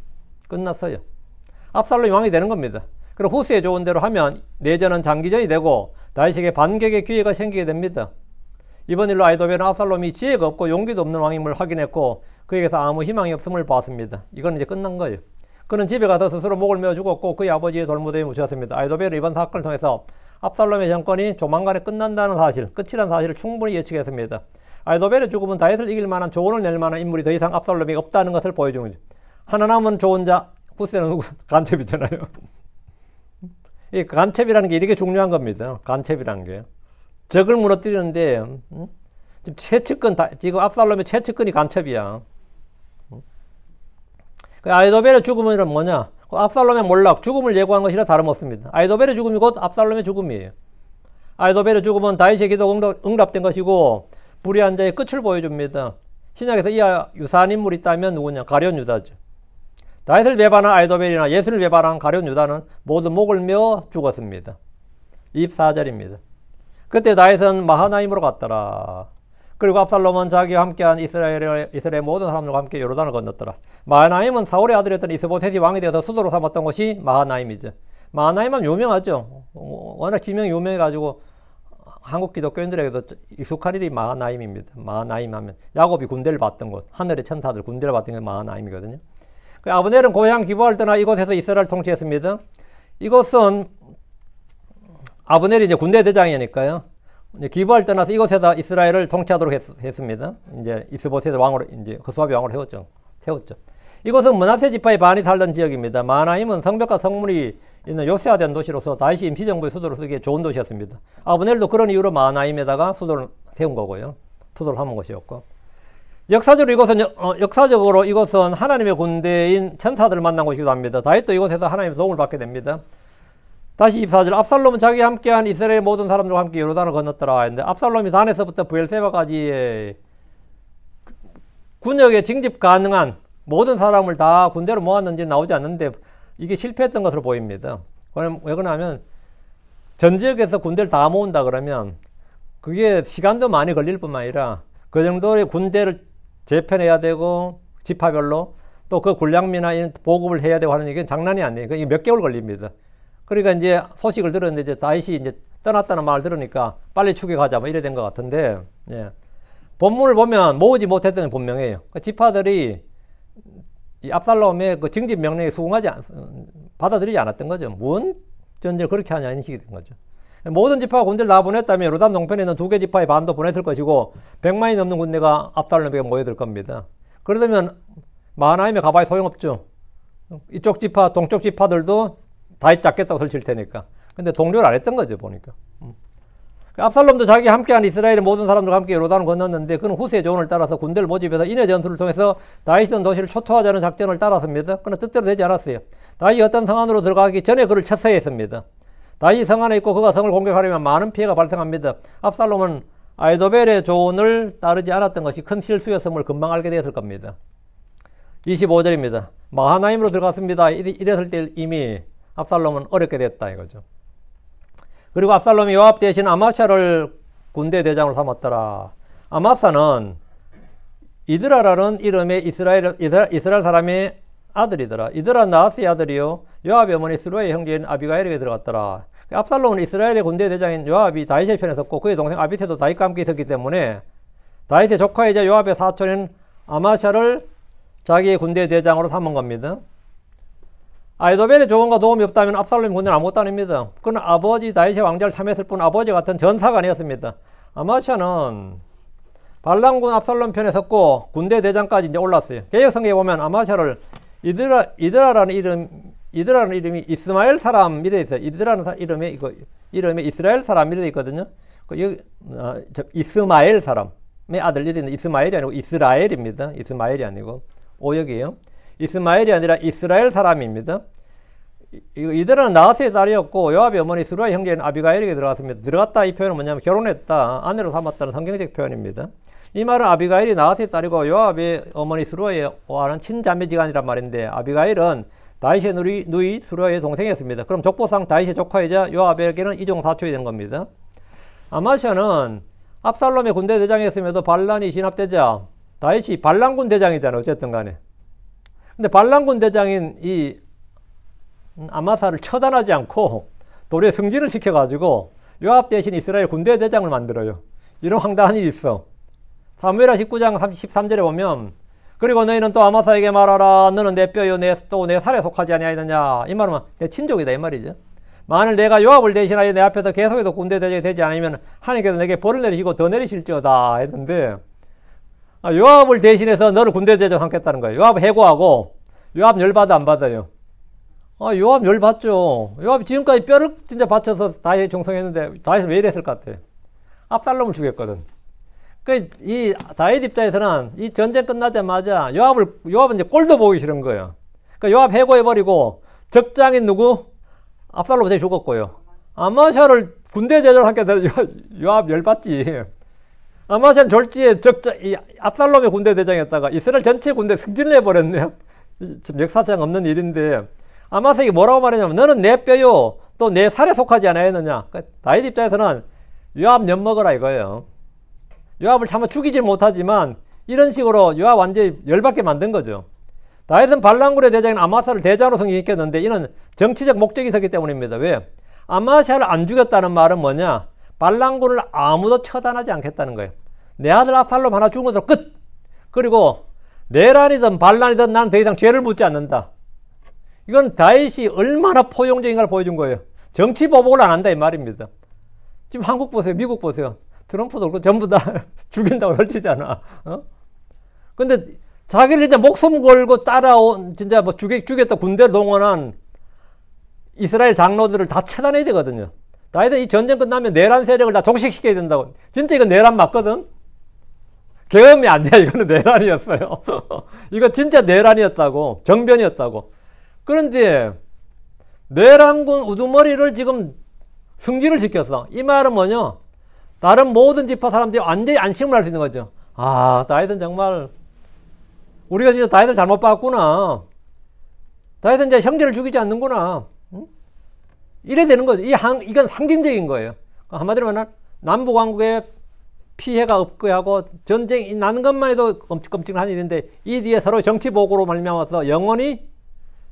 끝났어요. 압살롬이 왕이 되는 겁니다. 그리고 후스의 조언대로 하면 내전은 장기전이 되고 다윗에게 반격의 기회가 생기게 됩니다. 이번 일로 아이도벨은 압살롬이 지혜가 없고 용기도 없는 왕임을 확인했고 그에게서 아무 희망이 없음을 봤습니다. 이건 이제 끝난 거예요. 그는 집에 가서 스스로 목을 메어 죽었고 그의 아버지의 돌무덤에 묻혔습니다. 아이도벨은 이번 사건을 통해서 압살롬의 정권이 조만간에 끝난다는 사실, 끝이라는 사실을 충분히 예측했습니다. 아이도벨의 죽음은 다윗을 이길 만한 조언을 낼 만한 인물이 더 이상 압살롬이 없다는 것을 보여주는 거죠. 하나 남은 조언자 후세는 누구? 간첩이잖아요. 이 간첩이라는 게 이렇게 중요한 겁니다. 간첩이라는 게. 적을 무너뜨리는데, 지금 최측근, 지금 압살롬의 최측근이 간첩이야. 아이도벨의 죽음은 뭐냐? 압살롬의 몰락, 죽음을 예고한 것이라 다름없습니다. 아이도벨의 죽음이 곧 압살롬의 죽음이에요. 아이도벨의 죽음은 다윗의 기도가 응답된 것이고 불의한 자의 끝을 보여줍니다. 신약에서 이와 유사한 인물이 있다면 누구냐? 가룟 유다죠. 다윗을 배반한 아이도벨이나 예수를 배반한 가룟 유다는 모두 목을 메어 죽었습니다. 24절입니다. 그때 다윗은 마하나임으로 갔더라. 그리고 압살롬은 자기와 함께한 이스라엘의 모든 사람들과 함께 요르단을 건넜더라. 마하나임은 사울의 아들이었던 이스보셋이 왕이 되어서 수도로 삼았던 곳이 마하나임이죠. 마하나임은 유명하죠. 워낙 지명이 유명해가지고 한국 기독교인들에게도 익숙한 일이 마하나임입니다. 마하나임 하면 야곱이 군대를 받던 곳, 하늘의 천사들 군대를 받던 게 마하나임이거든요. 아브넬은 고향 기브아를 떠나 이곳에서 이스라엘을 통치했습니다. 이곳은 아브넬이 이제 군대 대장이니까요. 기브아를 떠나서 이곳에다 이스라엘을 통치하도록 했습니다. 이제 이스보셋 왕으로 이제 허수아비 왕으로 세웠죠. 이곳은 므낫세 지파의 반이 살던 지역입니다. 마하나임은 성벽과 성문이 있는 요새화된 도시로서 다윗이 임시정부의 수도로 쓰기에 좋은 도시였습니다. 아브넬도 그런 이유로 마하나임에다가 수도를 세운 거고요. 수도를 삼은 곳이었고. 역사적으로 이곳은 하나님의 군대인 천사들을 만난 곳이기도 합니다. 다윗도 이곳에서 하나님의 도움을 받게 됩니다. 다시 24절, 압살롬은 자기와 함께한 이스라엘 모든 사람들과 함께 요르단을 건넜더라 했는데, 압살롬이 단에서부터 부엘세바까지 군역에 징집 가능한 모든 사람을 다 군대로 모았는지 나오지 않는데 이게 실패했던 것으로 보입니다. 왜 그러냐면 전 지역에서 군대를 다 모은다 그러면 그게 시간도 많이 걸릴 뿐만 아니라 그 정도의 군대를 재편해야 되고 지파별로 또 그 군량미나 보급을 해야 되고 하는 이게 장난이 아니에요. 이게 몇 개월 걸립니다. 그러니까 이제 소식을 들었는데 이제 다윗이 이제 떠났다는 말을 들으니까 빨리 추격하자 뭐 이래 된 것 같은데, 예. 본문을 보면 모으지 못했던 게 분명해요. 그 지파들이 이 압살롬의 그 징집 명령에 받아들이지 않았던 거죠. 뭔 전쟁을 그렇게 하냐 인식이 된 거죠. 모든 지파가 군대를 다 보냈다면 요르단 동편에 있는 2개 지파의 반도 보냈을 것이고 100만이 넘는 군대가 압살롬에게 모여들 겁니다. 그러면 마하나임에 가봐야 소용없죠. 이쪽 지파, 동쪽 지파들도 다윗 잡겠다고 설칠 테니까. 근데 동료를 안 했던 거죠, 보니까. 압살롬도 자기 함께한 이스라엘의 모든 사람들과 함께 요르단을 건넜는데 그는 후세의 조언을 따라서 군대를 모집해서 인해 전투를 통해서 다윗이 있던 도시를 초토화하자는 작전을 따랐습니다. 그러나 뜻대로 되지 않았어요. 다윗이 어떤 성 안으로 들어가기 전에 그를 처사했습니다. 다윗이 성 안에 있고 그가 성을 공격하려면 많은 피해가 발생합니다. 압살롬은 아이도벨의 조언을 따르지 않았던 것이 큰 실수였음을 금방 알게 되었을 겁니다. 25절입니다. 마하나임으로 들어갔습니다. 이랬을 때 이미 압살롬은 어렵게 됐다 이거죠. 그리고 압살롬이 요압 대신 아마샤를 군대 대장으로 삼았더라. 아마사는 이드라라는 이름의 이스라엘 사람의 아들이더라. 이드라 나하스의 아들이요 요압의 어머니 스루아의 형제인 아비가일에게 들어갔더라. 압살롬은 이스라엘의 군대 대장인 요압이 다윗의 편에 섰고 그의 동생 아비새도 다윗과 함께 있었기 때문에 다윗의 조카이자 요압의 사촌인 아마샤를 자기의 군대 대장으로 삼은 겁니다. 아이도벨의 조언과 도움이 없다면 압살롬이 군대는 아무것도 아닙니다. 그는 아버지 다윗의 왕자를 참했을 뿐 아버지 같은 전사가 아니었습니다. 아마샤는 발람군 압살롬 편에 섰고 군대 대장까지 이제 올랐어요. 개혁성경에 보면 아마샤를 이드라라는 이름이 이스마엘 사람 미래 있어요. 이드라는 이름이 이스라엘 사람 미래 있거든요. 이스마엘 사람의 아들 이름은 이스마엘이 아니고 이스라엘입니다. 이스마엘이 아니고 오역이에요. 이스마엘이 아니라 이스라엘 사람입니다. 이들은 나하스의 딸이었고 요압의 어머니 스루아의 형제인 아비가일에게 들어갔습니다. 들어갔다 이 표현은 뭐냐면 결혼했다, 아내로 삼았다는 성경적 표현입니다. 이 말은 아비가일이 나하스의 딸이고 요압의 어머니 스루아와는 친자매지간이란 말인데 아비가일은 다윗의 누이 스루아의 동생이었습니다. 그럼 족보상 다윗의 조카이자 요압에게는 이종사촌이 된 겁니다. 아마샤는 압살롬의 군대 대장이었음에도 반란이 진압되자 다윗이 반란군 대장이잖아요. 어쨌든 간에. 근데 반란군 대장인 이 아마사를 처단하지 않고 도리어 승진을 시켜가지고 요압 대신 이스라엘 군대 대장을 만들어요. 이런 황당한 일이 있어. 사무엘하 19장 13절에 보면 그리고 너희는 또 아마사에게 말하라. 너는 내 뼈요 또 내 살에 속하지 아니하느냐. 이 말은 내 친족이다 이 말이죠. 만일 내가 요압을 대신하여 내 앞에서 계속해서 군대 대장이 되지 않으면 하나님께서 내게 벌을 내리시고 더 내리실지어다 했는데 요압을 대신해서 너를 군대 대장 삼겠다는 거예요. 요압 해고하고 요압 열받아 안 받아요. 요압 열받죠. 요압이 지금까지 뼈를 진짜 바쳐서 다윗에 충성했는데 다윗은 왜 이랬을 것 같아? 압살롬을 죽였거든. 이 다윗 입장에서는 이 전쟁 끝나자마자 요압은 이제 꼴도 보기 싫은 거예요. 요압 해고해버리고 적장인 누구? 압살롬이 죽었고요. 아마샤를 군대 대전하게 요압 열받지. 아마샤는 졸지에 압살롬의 군대 대장이었다가 이스라엘 전체 군대 승진을 해버렸네요. 지금 역사상 없는 일인데 아마사에게 뭐라고 말했냐면 너는 내 뼈요 또 내 살에 속하지 않아야 했느냐. 다윗 입장에서는 요압 엿먹어라 이거예요. 요압을 차마 죽이지 못하지만 이런 식으로 요압 완전히 열받게 만든 거죠. 다윗은 발랑군의 대장인 아마사를 대장으로 승진시켰는데 이는 정치적 목적이 있었기 때문입니다. 왜? 아마샤를 안 죽였다는 말은 뭐냐? 발랑군을 아무도 처단하지 않겠다는 거예요. 내 아들 압살롬 하나 죽은 것으로 끝! 그리고 내란이든 반란이든 나는 더 이상 죄를 묻지 않는다. 이건 다윗이 얼마나 포용적인 걸 보여준 거예요. 정치 보복을 안 한다 이 말입니다. 지금 한국 보세요. 미국 보세요. 트럼프도 그렇고 전부 다 죽인다고 설치잖아. 근데 자기를 이제 목숨 걸고 따라온 진짜 뭐 죽였다 군대를 동원한 이스라엘 장로들을 다 처단해야 되거든요. 다윗은 이 전쟁 끝나면 내란 세력을 다 종식시켜야 된다고. 진짜 이건 내란 맞거든? 계엄이 안 돼. 이거는 내란이었어요. 이거 진짜 내란이었다고. 정변이었다고. 그런데 내란군 우두머리를 지금 승진을 시켰어. 이 말은 뭐냐? 다른 모든 지파 사람들이 완전히 안심을 할 수 있는 거죠. 아, 다윗은 정말 우리가 진짜 다윗을 잘못 봤구나. 다윗은 이제 형제를 죽이지 않는구나. 응? 이래 되는 거죠. 이건 상징적인 거예요. 한마디로 말하면 남북왕국에 피해가 없게 하고 전쟁이 나는 것만 해도 끔찍한 일인데 이 뒤에 서로 정치보고로 말미암아서 영원히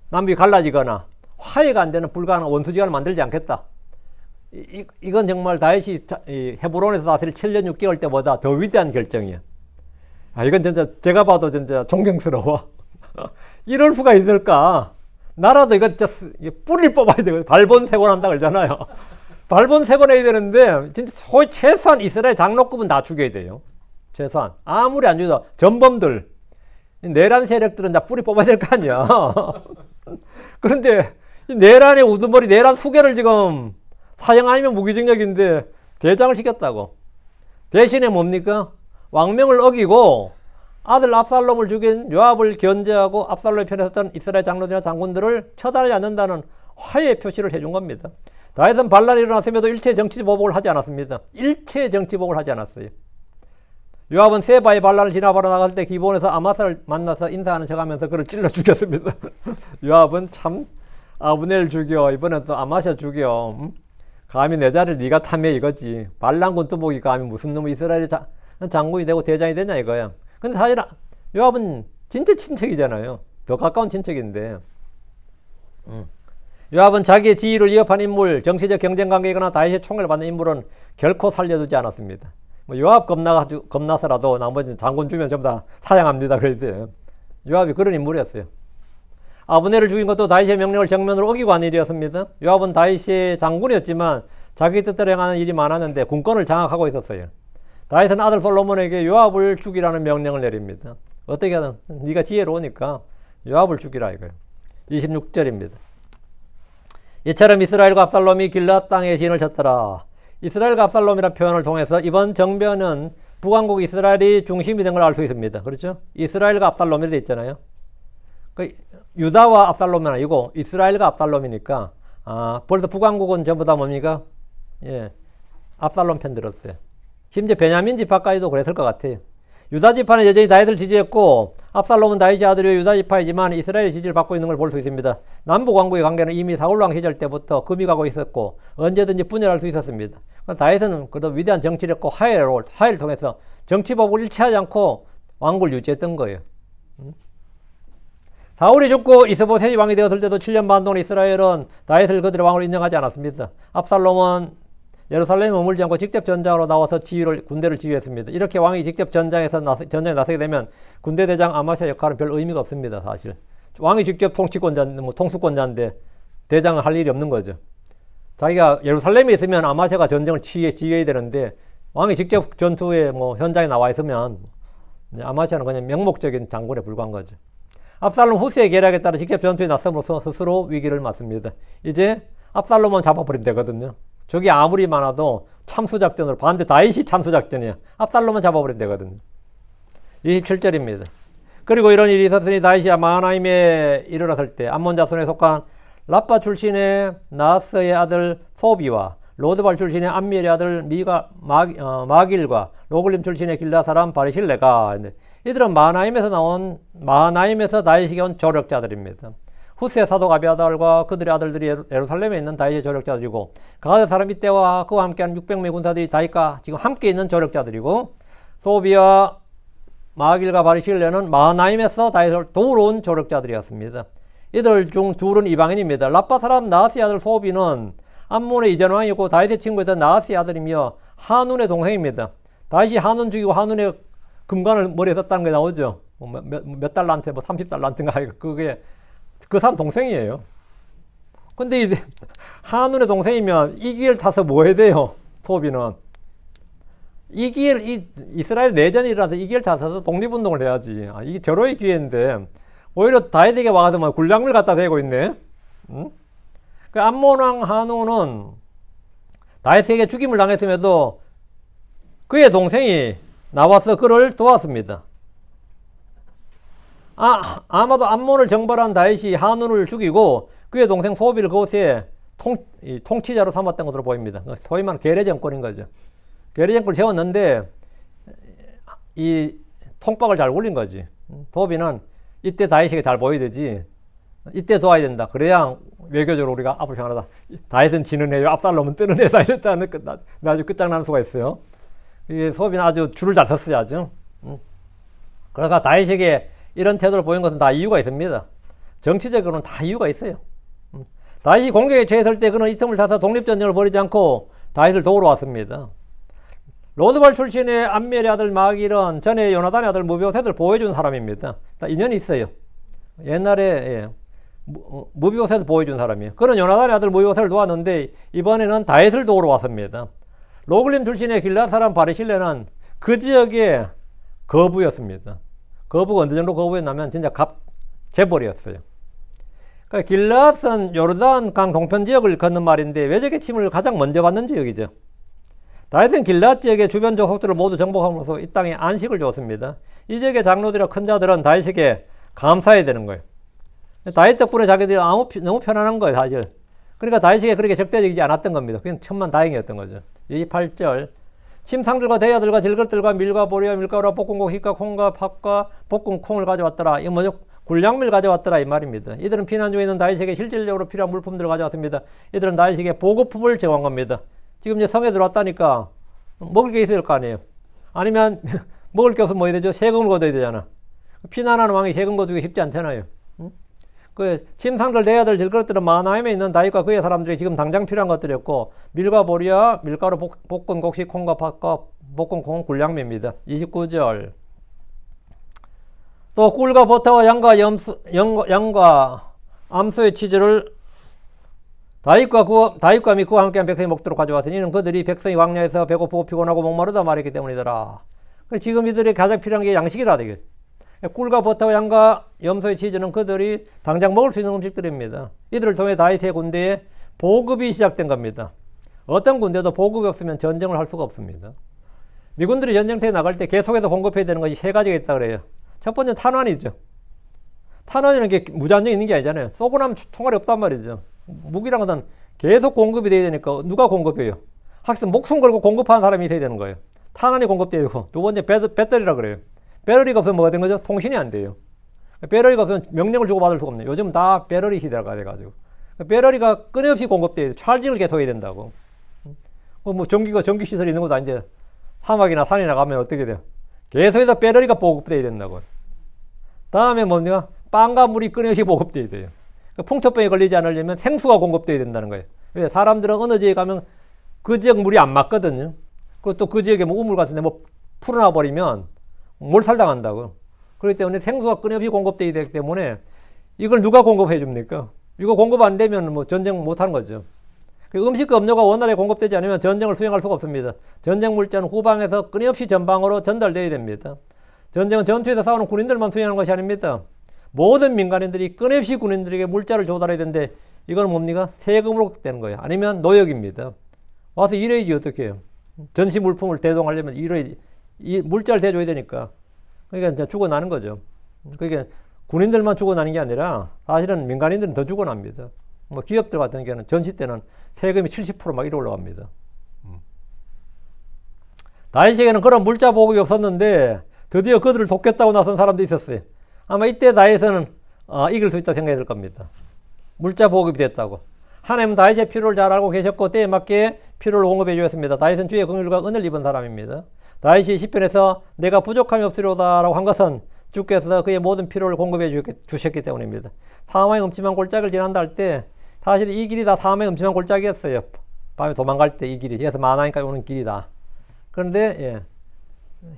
남북이 갈라지거나 화해가 안 되는 불가능한 원수지간을 만들지 않겠다. 이건 정말 다윗이 헤브론에서 다스릴 7년 6개월 때보다 더 위대한 결정이야. 이건 진짜 제가 봐도 진짜 존경스러워. 이럴 수가 있을까? 나라도 이거 진짜 뿌리를 뽑아야 되거든. 발본색원 한다 그러잖아요. 발본색원 해야 되는데 진짜 소위 최소한 이스라엘 장로급은 다 죽여야 돼요. 최소한. 아무리 안 죽여도 전범들 내란 세력들은 다 뿌리 뽑아야 될 거 아니야. 그런데 내란의 우두머리 내란 수괴를 지금 사형 아니면 무기징역인데 대장을 시켰다고. 대신에 뭡니까? 왕명을 어기고 아들 압살롬을 죽인 요압을 견제하고 압살롬의 편에 섰던 이스라엘 장로들이나 장군들을 처단하지 않는다는 화해의 표시를 해준 겁니다. 다윗은 반란이 일어났음에도 일체 정치 보복을 하지 않았습니다. 일체 정치 보복을 하지 않았어요. 요압은 세바의 반란을 진압하러 나갔을 때 기본에서 아마사를 만나서 인사하는 척하면서 그를 찔러 죽였습니다. 요압은 참 아브넬 죽여 이번엔 또 아마샤 죽여. 감히 내 자리를 네가 탐해 이거지. 반란군 뚜벅이 감히 무슨 놈의 이스라엘 장군이 되고 대장이 되냐 이거야. 근데 사실 요압은 진짜 친척이잖아요. 더 가까운 친척인데. 요압은 자기의 지위를 위협한 인물, 정치적 경쟁 관계이거나 다윗의 총을 받는 인물은 결코 살려두지 않았습니다. 요압 겁나서라도 나머지 장군 주면 전부 다 사냥합니다. 그랬대요. 요압이 그런 인물이었어요. 아브넬을 죽인 것도 다윗의 명령을 정면으로 어기고 한 일이었습니다. 요압은 다윗의 장군이었지만 자기 뜻대로 행하는 일이 많았는데 군권을 장악하고 있었어요. 다윗은 아들 솔로몬에게 요압을 죽이라는 명령을 내립니다. 어떻게 하든 네가 지혜로우니까 요압을 죽이라 이거예요. 26절입니다. 이처럼 이스라엘과 압살롬이 길앗 땅에 시인을 쳤더라. 이스라엘과 압살롬이라는 표현을 통해서 이번 정변은 북왕국 이스라엘이 중심이 된 걸 알 수 있습니다. 그렇죠? 이스라엘과 압살롬이 되어 있잖아요. 유다와 압살롬은 아니고 이스라엘과 압살롬이니까 벌써 북왕국은 전부 다 뭡니까? 예, 압살롬 편 들었어요. 심지어 베냐민 지파까지도 그랬을 것 같아요. 유다 지파는 여전히 다윗을 지지했고 압살롬은 다윗의 아들이요 유다 지파이지만 이스라엘의 지지를 받고 있는 걸 볼 수 있습니다. 남북 왕국의 관계는 이미 사울왕 시절 때부터 금이 가고 있었고 언제든지 분열할 수 있었습니다. 다윗은 그래도 위대한 정치력과 화해를 통해서 정치법을 일치하지 않고 왕국을 유지했던 거예요. 사울이 죽고 이스보셋이 왕이 되었을 때도 7년 반 동안 이스라엘은 다윗을 그들의 왕으로 인정하지 않았습니다. 압살롬은 예루살렘에 머물지 않고 직접 전장으로 나와서 군대를 지휘했습니다. 이렇게 왕이 직접 전장에 나서게 되면 군대 대장 아마샤 역할은 별 의미가 없습니다. 사실 왕이 직접 통수권자인데 대장은 할 일이 없는 거죠. 자기가 예루살렘에 있으면 아마샤가 전쟁을 지휘해야 되는데 왕이 직접 전투에 현장에 나와 있으면 아마샤는 그냥 명목적인 장군에 불과한 거죠. 압살롬 후스의 계략에 따라 직접 전투에 나섬으로써 스스로 위기를 맞습니다. 이제 압살롬은 잡아버리면 되거든요. 적이 아무리 많아도 참수작전으로, 반대 다윗이 참수작전이야. 압살롬은 잡아버리면 되거든요. 27절입니다. 그리고 이런 일이 있었으니 다윗이 마하나임에 이르렀을 때 암몬 자손에 속한 라빠 출신의 나스의 아들 소비와 로드발 출신의 암미엘의 아들 마길과 로글림 출신의 길라 사람 바리실레가, 이들은 마하나임에서 다윗에게 온 조력자들입니다. 후스의 사독 아비아달과 그들의 아들들이 예루살렘에 있는 다윗의 조력자들이고, 가드 사람 이때와 그와 함께하는 600명의 군사들이 다윗과 지금 함께 있는 조력자들이고, 소비와 마길과 바리실레는 마하나임에서 다윗을 도우러 온 조력자들이었습니다. 이들 중 둘은 이방인입니다. 라빠 사람 나하스의 아들 소비는 암몬의 이전왕이고 다윗의 친구였던 나하스의 아들이며 한운의 동생입니다. 다윗이 한운 죽이고 한운의 금관을 머리에 썼다는 게 나오죠. 몇 달란트, 30달란트인가, 그게 그 사람 동생이에요. 근데 이제 한운의 동생이면 이 기회를 타서 뭐 해야 돼요? 소비는 이 기회를, 이스라엘 내전이 일어나서 이 기회를 타서 독립운동을 해야지. 이게 절호의 기회인데 오히려 다윗에게 와가지고 굴량을 갖다 대고 있네. 응? 그 암몬왕 한운은 다윗에게 죽임을 당했음에도 그의 동생이 나와서 그를 도왔습니다. 아마도 암몬을 정벌한 다윗이 한운을 죽이고 그의 동생 소비를 그곳에 통치자로 삼았던 것으로 보입니다. 소위 말하는 계례 정권인 거죠. 계례 정권을 세웠는데 이 통박을 잘 굴린 거지. 소비는 이때 다윗에게 잘 보여야 되지. 이때 도와야 된다. 그래야 외교적으로 우리가 앞을 향하다. 다윗은 지는 애요, 압살롬은 뜨는 애다. 이랬다는 아주 끝장나는 수가 있어요. 이게 소비는 아주 줄을 잘 섰어요, 아주. 그러니까 다윗에게 이런 태도를 보인 것은 다 이유가 있습니다. 정치적으로는 다 이유가 있어요. 다윗이 공격에 처했을 때 그는 이 틈을 타서 독립전쟁을 벌이지 않고 다윗을 도우러 왔습니다. 로드발 출신의 암멜의 아들 마길은 전에 요나단의 아들 무비보셋을 보호해준 사람입니다. 인연이 있어요. 옛날에 무비보셋을 보호해준 사람이에요. 그는 요나단의 아들 무비보셋을 도왔는데 이번에는 다윗을 도우러 왔습니다. 로글림 출신의 길랏 사람 바리실레는 그 지역의 거부였습니다. 거부가 어느 정도 거부였냐면 진짜 재벌이었어요. 그러니까 길랏은 요르단 강 동편 지역을 걷는 말인데 외적의 침을 가장 먼저 받는 지역이죠. 다윗은 길랏 지역의 주변 족속들을 모두 정복함으로써 이 땅에 안식을 주었습니다. 이 지역의 장로들과 큰 자들은 다윗에게 감사해야 되는 거예요. 다윗 덕분에 자기들이 너무 편안한 거예요, 사실. 그러니까 다윗에게 그렇게 적대적이지 않았던 겁니다. 그냥 천만다행이었던 거죠. 28절. 침상들과 대야들과 질것들과 밀과 보리와 밀가루와 볶음고 흰과 콩과 팥과 볶은 콩을 가져왔더라. 이 뭐죠? 굴량밀 가져왔더라 이 말입니다. 이들은 피난 중에 있는 다윗에게 실질적으로 필요한 물품들을 가져왔습니다. 이들은 다윗에게 보급품을 제공한 겁니다. 지금 이제 성에 들어왔다니까 먹을 게 있어야 될 거 아니에요. 아니면 먹을 게 없으면 뭐 해야 되죠? 세금을 걷어야 되잖아. 피난하는 왕이 세금 거두기 쉽지 않잖아요. 그 침상들, 대야들, 질그릇들은 마하나임에 있는 다윗과 그의 사람들이 지금 당장 필요한 것들이었고 밀과 보리와 밀가루, 볶은 곡식, 콩과 팥과 볶은 콩, 굴량미입니다. 29절. 또 꿀과 버터와 양과 암소의 치즈를 다윗과 및 그와 함께한 백성이 먹도록 가져왔으니 이는 그들이 백성이 광야에서 배고프고 피곤하고 목마르다 말했기 때문이더라. 지금 이들이 가장 필요한 게 양식이라 되겠죠. 꿀과 버터와 양과 염소의 치즈는 그들이 당장 먹을 수 있는 음식들입니다. 이들을 통해 다윗의 군대에 보급이 시작된 겁니다. 어떤 군대도 보급이 없으면 전쟁을 할 수가 없습니다. 미군들이 전쟁터에 나갈 때 계속해서 공급해야 되는 것이 세 가지가 있다 그래요. 첫 번째는 탄환이죠. 탄환이라는 게 무제한적인 있는 게 아니잖아요. 쏘고 나면 총알이 없단 말이죠. 무기란 것은 계속 공급이 돼야 되니까 누가 공급해요? 학생 목숨 걸고 공급하는 사람이 있어야 되는 거예요. 탄환이 공급돼야 되고, 두 번째 배터리라 그래요. 배터리가 없으면 뭐가 된 거죠? 통신이 안 돼요. 배터리가 없으면 명령을 주고받을 수가 없네요. 요즘 다 배터리 시대가 돼가지고. 배터리가 끊임없이 공급돼야 돼. 찰징을 계속 해야 된다고. 뭐 전기시설이 있는 것도 아닌데 사막이나 산이나 가면 어떻게 돼요? 계속해서 배터리가 보급돼야 된다고. 다음에 뭡니까? 빵과 물이 끊임없이 보급돼야 돼요. 풍토병에 걸리지 않으려면 생수가 공급돼야 된다는 거예요. 왜? 사람들은 어느 지역에 가면 그 지역 물이 안 맞거든요. 그리고 또 그 지역에 뭐 우물 같은데 뭐 풀어놔 버리면 몰살당한다고. 그렇기 때문에 생수가 끊임없이 공급돼야 되기 때문에 이걸 누가 공급해 줍니까? 이거 공급 안 되면 뭐 전쟁 못 하는 거죠. 음식과 음료가 원활하게 공급되지 않으면 전쟁을 수행할 수가 없습니다. 전쟁 물자는 후방에서 끊임없이 전방으로 전달돼야 됩니다. 전쟁은 전투에서 싸우는 군인들만 수행하는 것이 아닙니다. 모든 민간인들이 끊임없이 군인들에게 물자를 조달해야 되는데 이건 뭡니까? 세금으로 되는 거예요. 아니면 노역입니다. 와서 일해야지 어떻게 해요. 전시 물품을 대동하려면 일해야지. 물자를 대줘야 되니까. 그러니까 이제 죽어나는 거죠. 그러니까 군인들만 죽어나는 게 아니라 사실은 민간인들은 더 죽어납니다. 뭐 기업들 같은 경우는 전시 때는 세금이 70% 막 이래 올라갑니다. 다윗에게는 그런 물자 보급이 없었는데 드디어 그들을 돕겠다고 나선 사람도 있었어요. 아마 이때 다윗은 이길 수 있다 생각이 들 겁니다. 물자 보급이 됐다고. 하나님은 다윗의 필요를 잘 알고 계셨고 때에 맞게 필요를 공급해 주었습니다. 다윗은 주의 긍휼과 은혜를 입은 사람입니다. 다윗이 시편에서 내가 부족함이 없으리로다라고 한 것은 주께서 그의 모든 필요를 공급해 주셨기 때문입니다. 사망의 음침한 골짜기를 지난다 할 때 사실 이 길이 다 사망의 음침한 골짜기였어요. 밤에 도망갈 때 이 길이. 그래서 마나임까지 오는 길이다. 그런데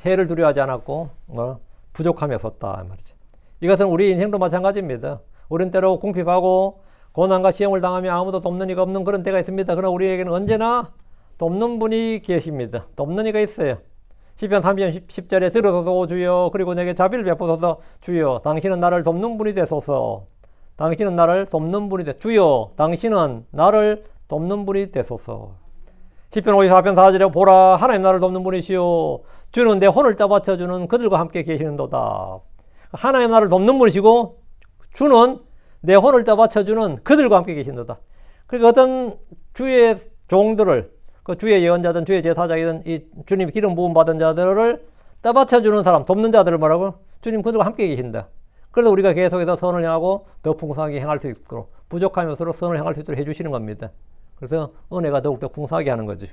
해를 두려워하지 않았고 부족함이 없었다 말이죠. 이것은 우리 인생도 마찬가지입니다. 우리는 때로 궁핍하고 고난과 시험을 당하며 아무도 돕는 이가 없는 그런 때가 있습니다. 그러나 우리에게는 언제나 돕는 분이 계십니다. 돕는 이가 있어요. 시편 3편 10절에 들으소서 오 주여 그리고 내게 자비를 베푸소서 주여 당신은 나를 돕는 분이 되소서. 당신은 나를 돕는 분이 되소서. 주여 당신은 나를 돕는 분이 되소서. 시편 54편 4절에 보라 하나님 나를 돕는 분이시오 주는 내 혼을 떠받쳐주는 그들과 함께 계시는도다. 하나님 나를 돕는 분이시고 주는 내 혼을 떠받쳐주는 그들과 함께 계신도다. 그러니까 어떤 주의 종들을 그 주의 예언자든 주의 제사장이든 이 주님이 기름 부음 받은 자들을 떠받쳐주는 사람 돕는 자들을 뭐라고? 주님 그들과 함께 계신다. 그래서 우리가 계속해서 선을 향하고 더 풍성하게 행할 수 있도록 부족함이 없도록 선을 향할 수 있도록 해주시는 겁니다. 그래서 은혜가 더욱더 풍성하게 하는 거지.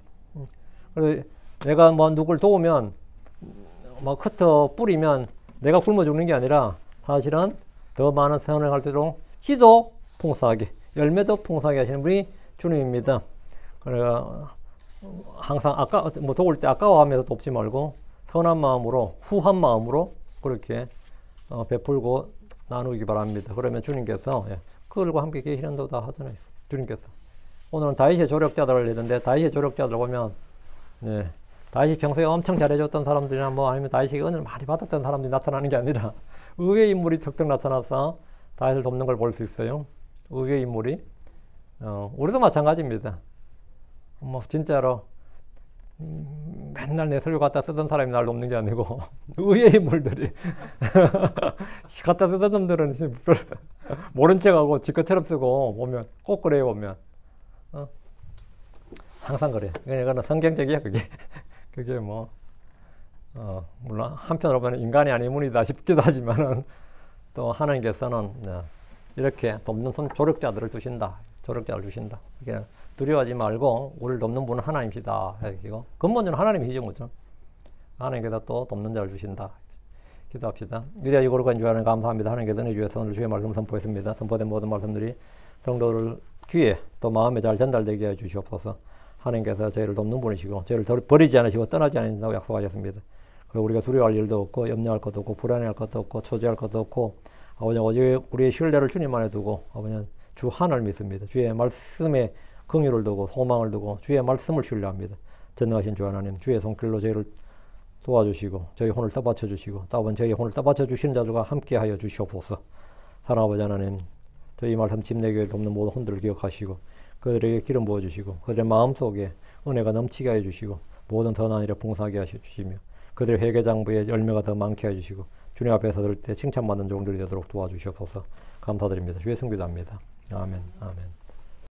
그래서 내가 뭐 누굴 도우면 뭐 커터 뿌리면 내가 굶어 죽는 게 아니라 사실은 더 많은 선을 할 수 있도록 씨도 풍성하게 열매도 풍성하게 하시는 분이 주님입니다. 그래서 항상 뭐 도울 때 아까워하면서 돕지 말고 선한 마음으로 후한 마음으로 그렇게 베풀고 나누기 바랍니다. 그러면 주님께서 그들과 함께 계시는도다 하잖아요. 주님께서 오늘은 다윗의 조력자들을 했는데 다윗의 조력자들 보면 다윗이 평소에 엄청 잘해줬던 사람들이나 뭐 아니면 다윗에게 은혜를 많이 받았던 사람들이 나타나는 게 아니라 의외의 인물이 턱턱 나타나서 다윗을 돕는 걸 볼 수 있어요. 의외의 인물이 우리도 마찬가지입니다. 뭐 진짜로 맨날 내 설교 갖다 쓰던 사람이 날 돕는 게 아니고 의외의 인물들이 갖다 쓰던 놈들은 모른 척하고 지껏처럼 쓰고 보면 꼭 그래요. 보면 항상 그래. 이거는 성경적이야 그게. 그게 뭐 물론 한편으로 보면 인간이 아닌 인물이다 싶기도 하지만은 또 하나님께서는 이렇게 돕는 조력자들을 주신다. 조력자를 주신다. 이게 두려워하지 말고 우리를 돕는 분은 하나님이시다. 근본적으로 하나님이시죠, 뭐죠? 하나님께서 또 돕는 자를 주신다. 기도합시다. 위대하고 거룩한 주 하나님 감사합니다. 하나님께서 은혜 주셔서 오늘 주의 말씀 선포했습니다. 선포된 모든 말씀들이 성도를 귀에 또 마음에 잘 전달되게 해 주시옵소서. 하나님께서 저희를 돕는 분이시고 저희를 버리지 않으시고 떠나지 않는다고 약속하셨습니다. 그리고 우리가 두려워할 일도 없고 염려할 것도 없고 불안해할 것도 없고 초조할 것도 없고 아버지 오직 우리의 신뢰를 주님 안에 두고 아버지 주 하나를 믿습니다. 주의 말씀에 긍휼을 두고 소망을 두고 주의 말씀을 신뢰합니다. 전능하신 주 하나님 주의 손길로 저희를 도와주시고 저희 혼을 떠받쳐 주시고 또 아버지 저희 혼을 떠받쳐 주시는 자들과 함께하여 주시옵소서. 사랑하는 아버지 하나님 저희 말씀 집내교회를 돕는 모든 혼들을 기억하시고 그들에게 기름 부어주시고 그들의 마음속에 은혜가 넘치게 해주시고 모든 선한 일에 풍성하게 하시며 그들의 회개장부에 열매가 더 많게 해주시고 주님 앞에 서들 때 칭찬받는 종들이 되도록 도와주시옵소서. 감사드립니다. 주의 성기도합니다. 아멘. 아멘.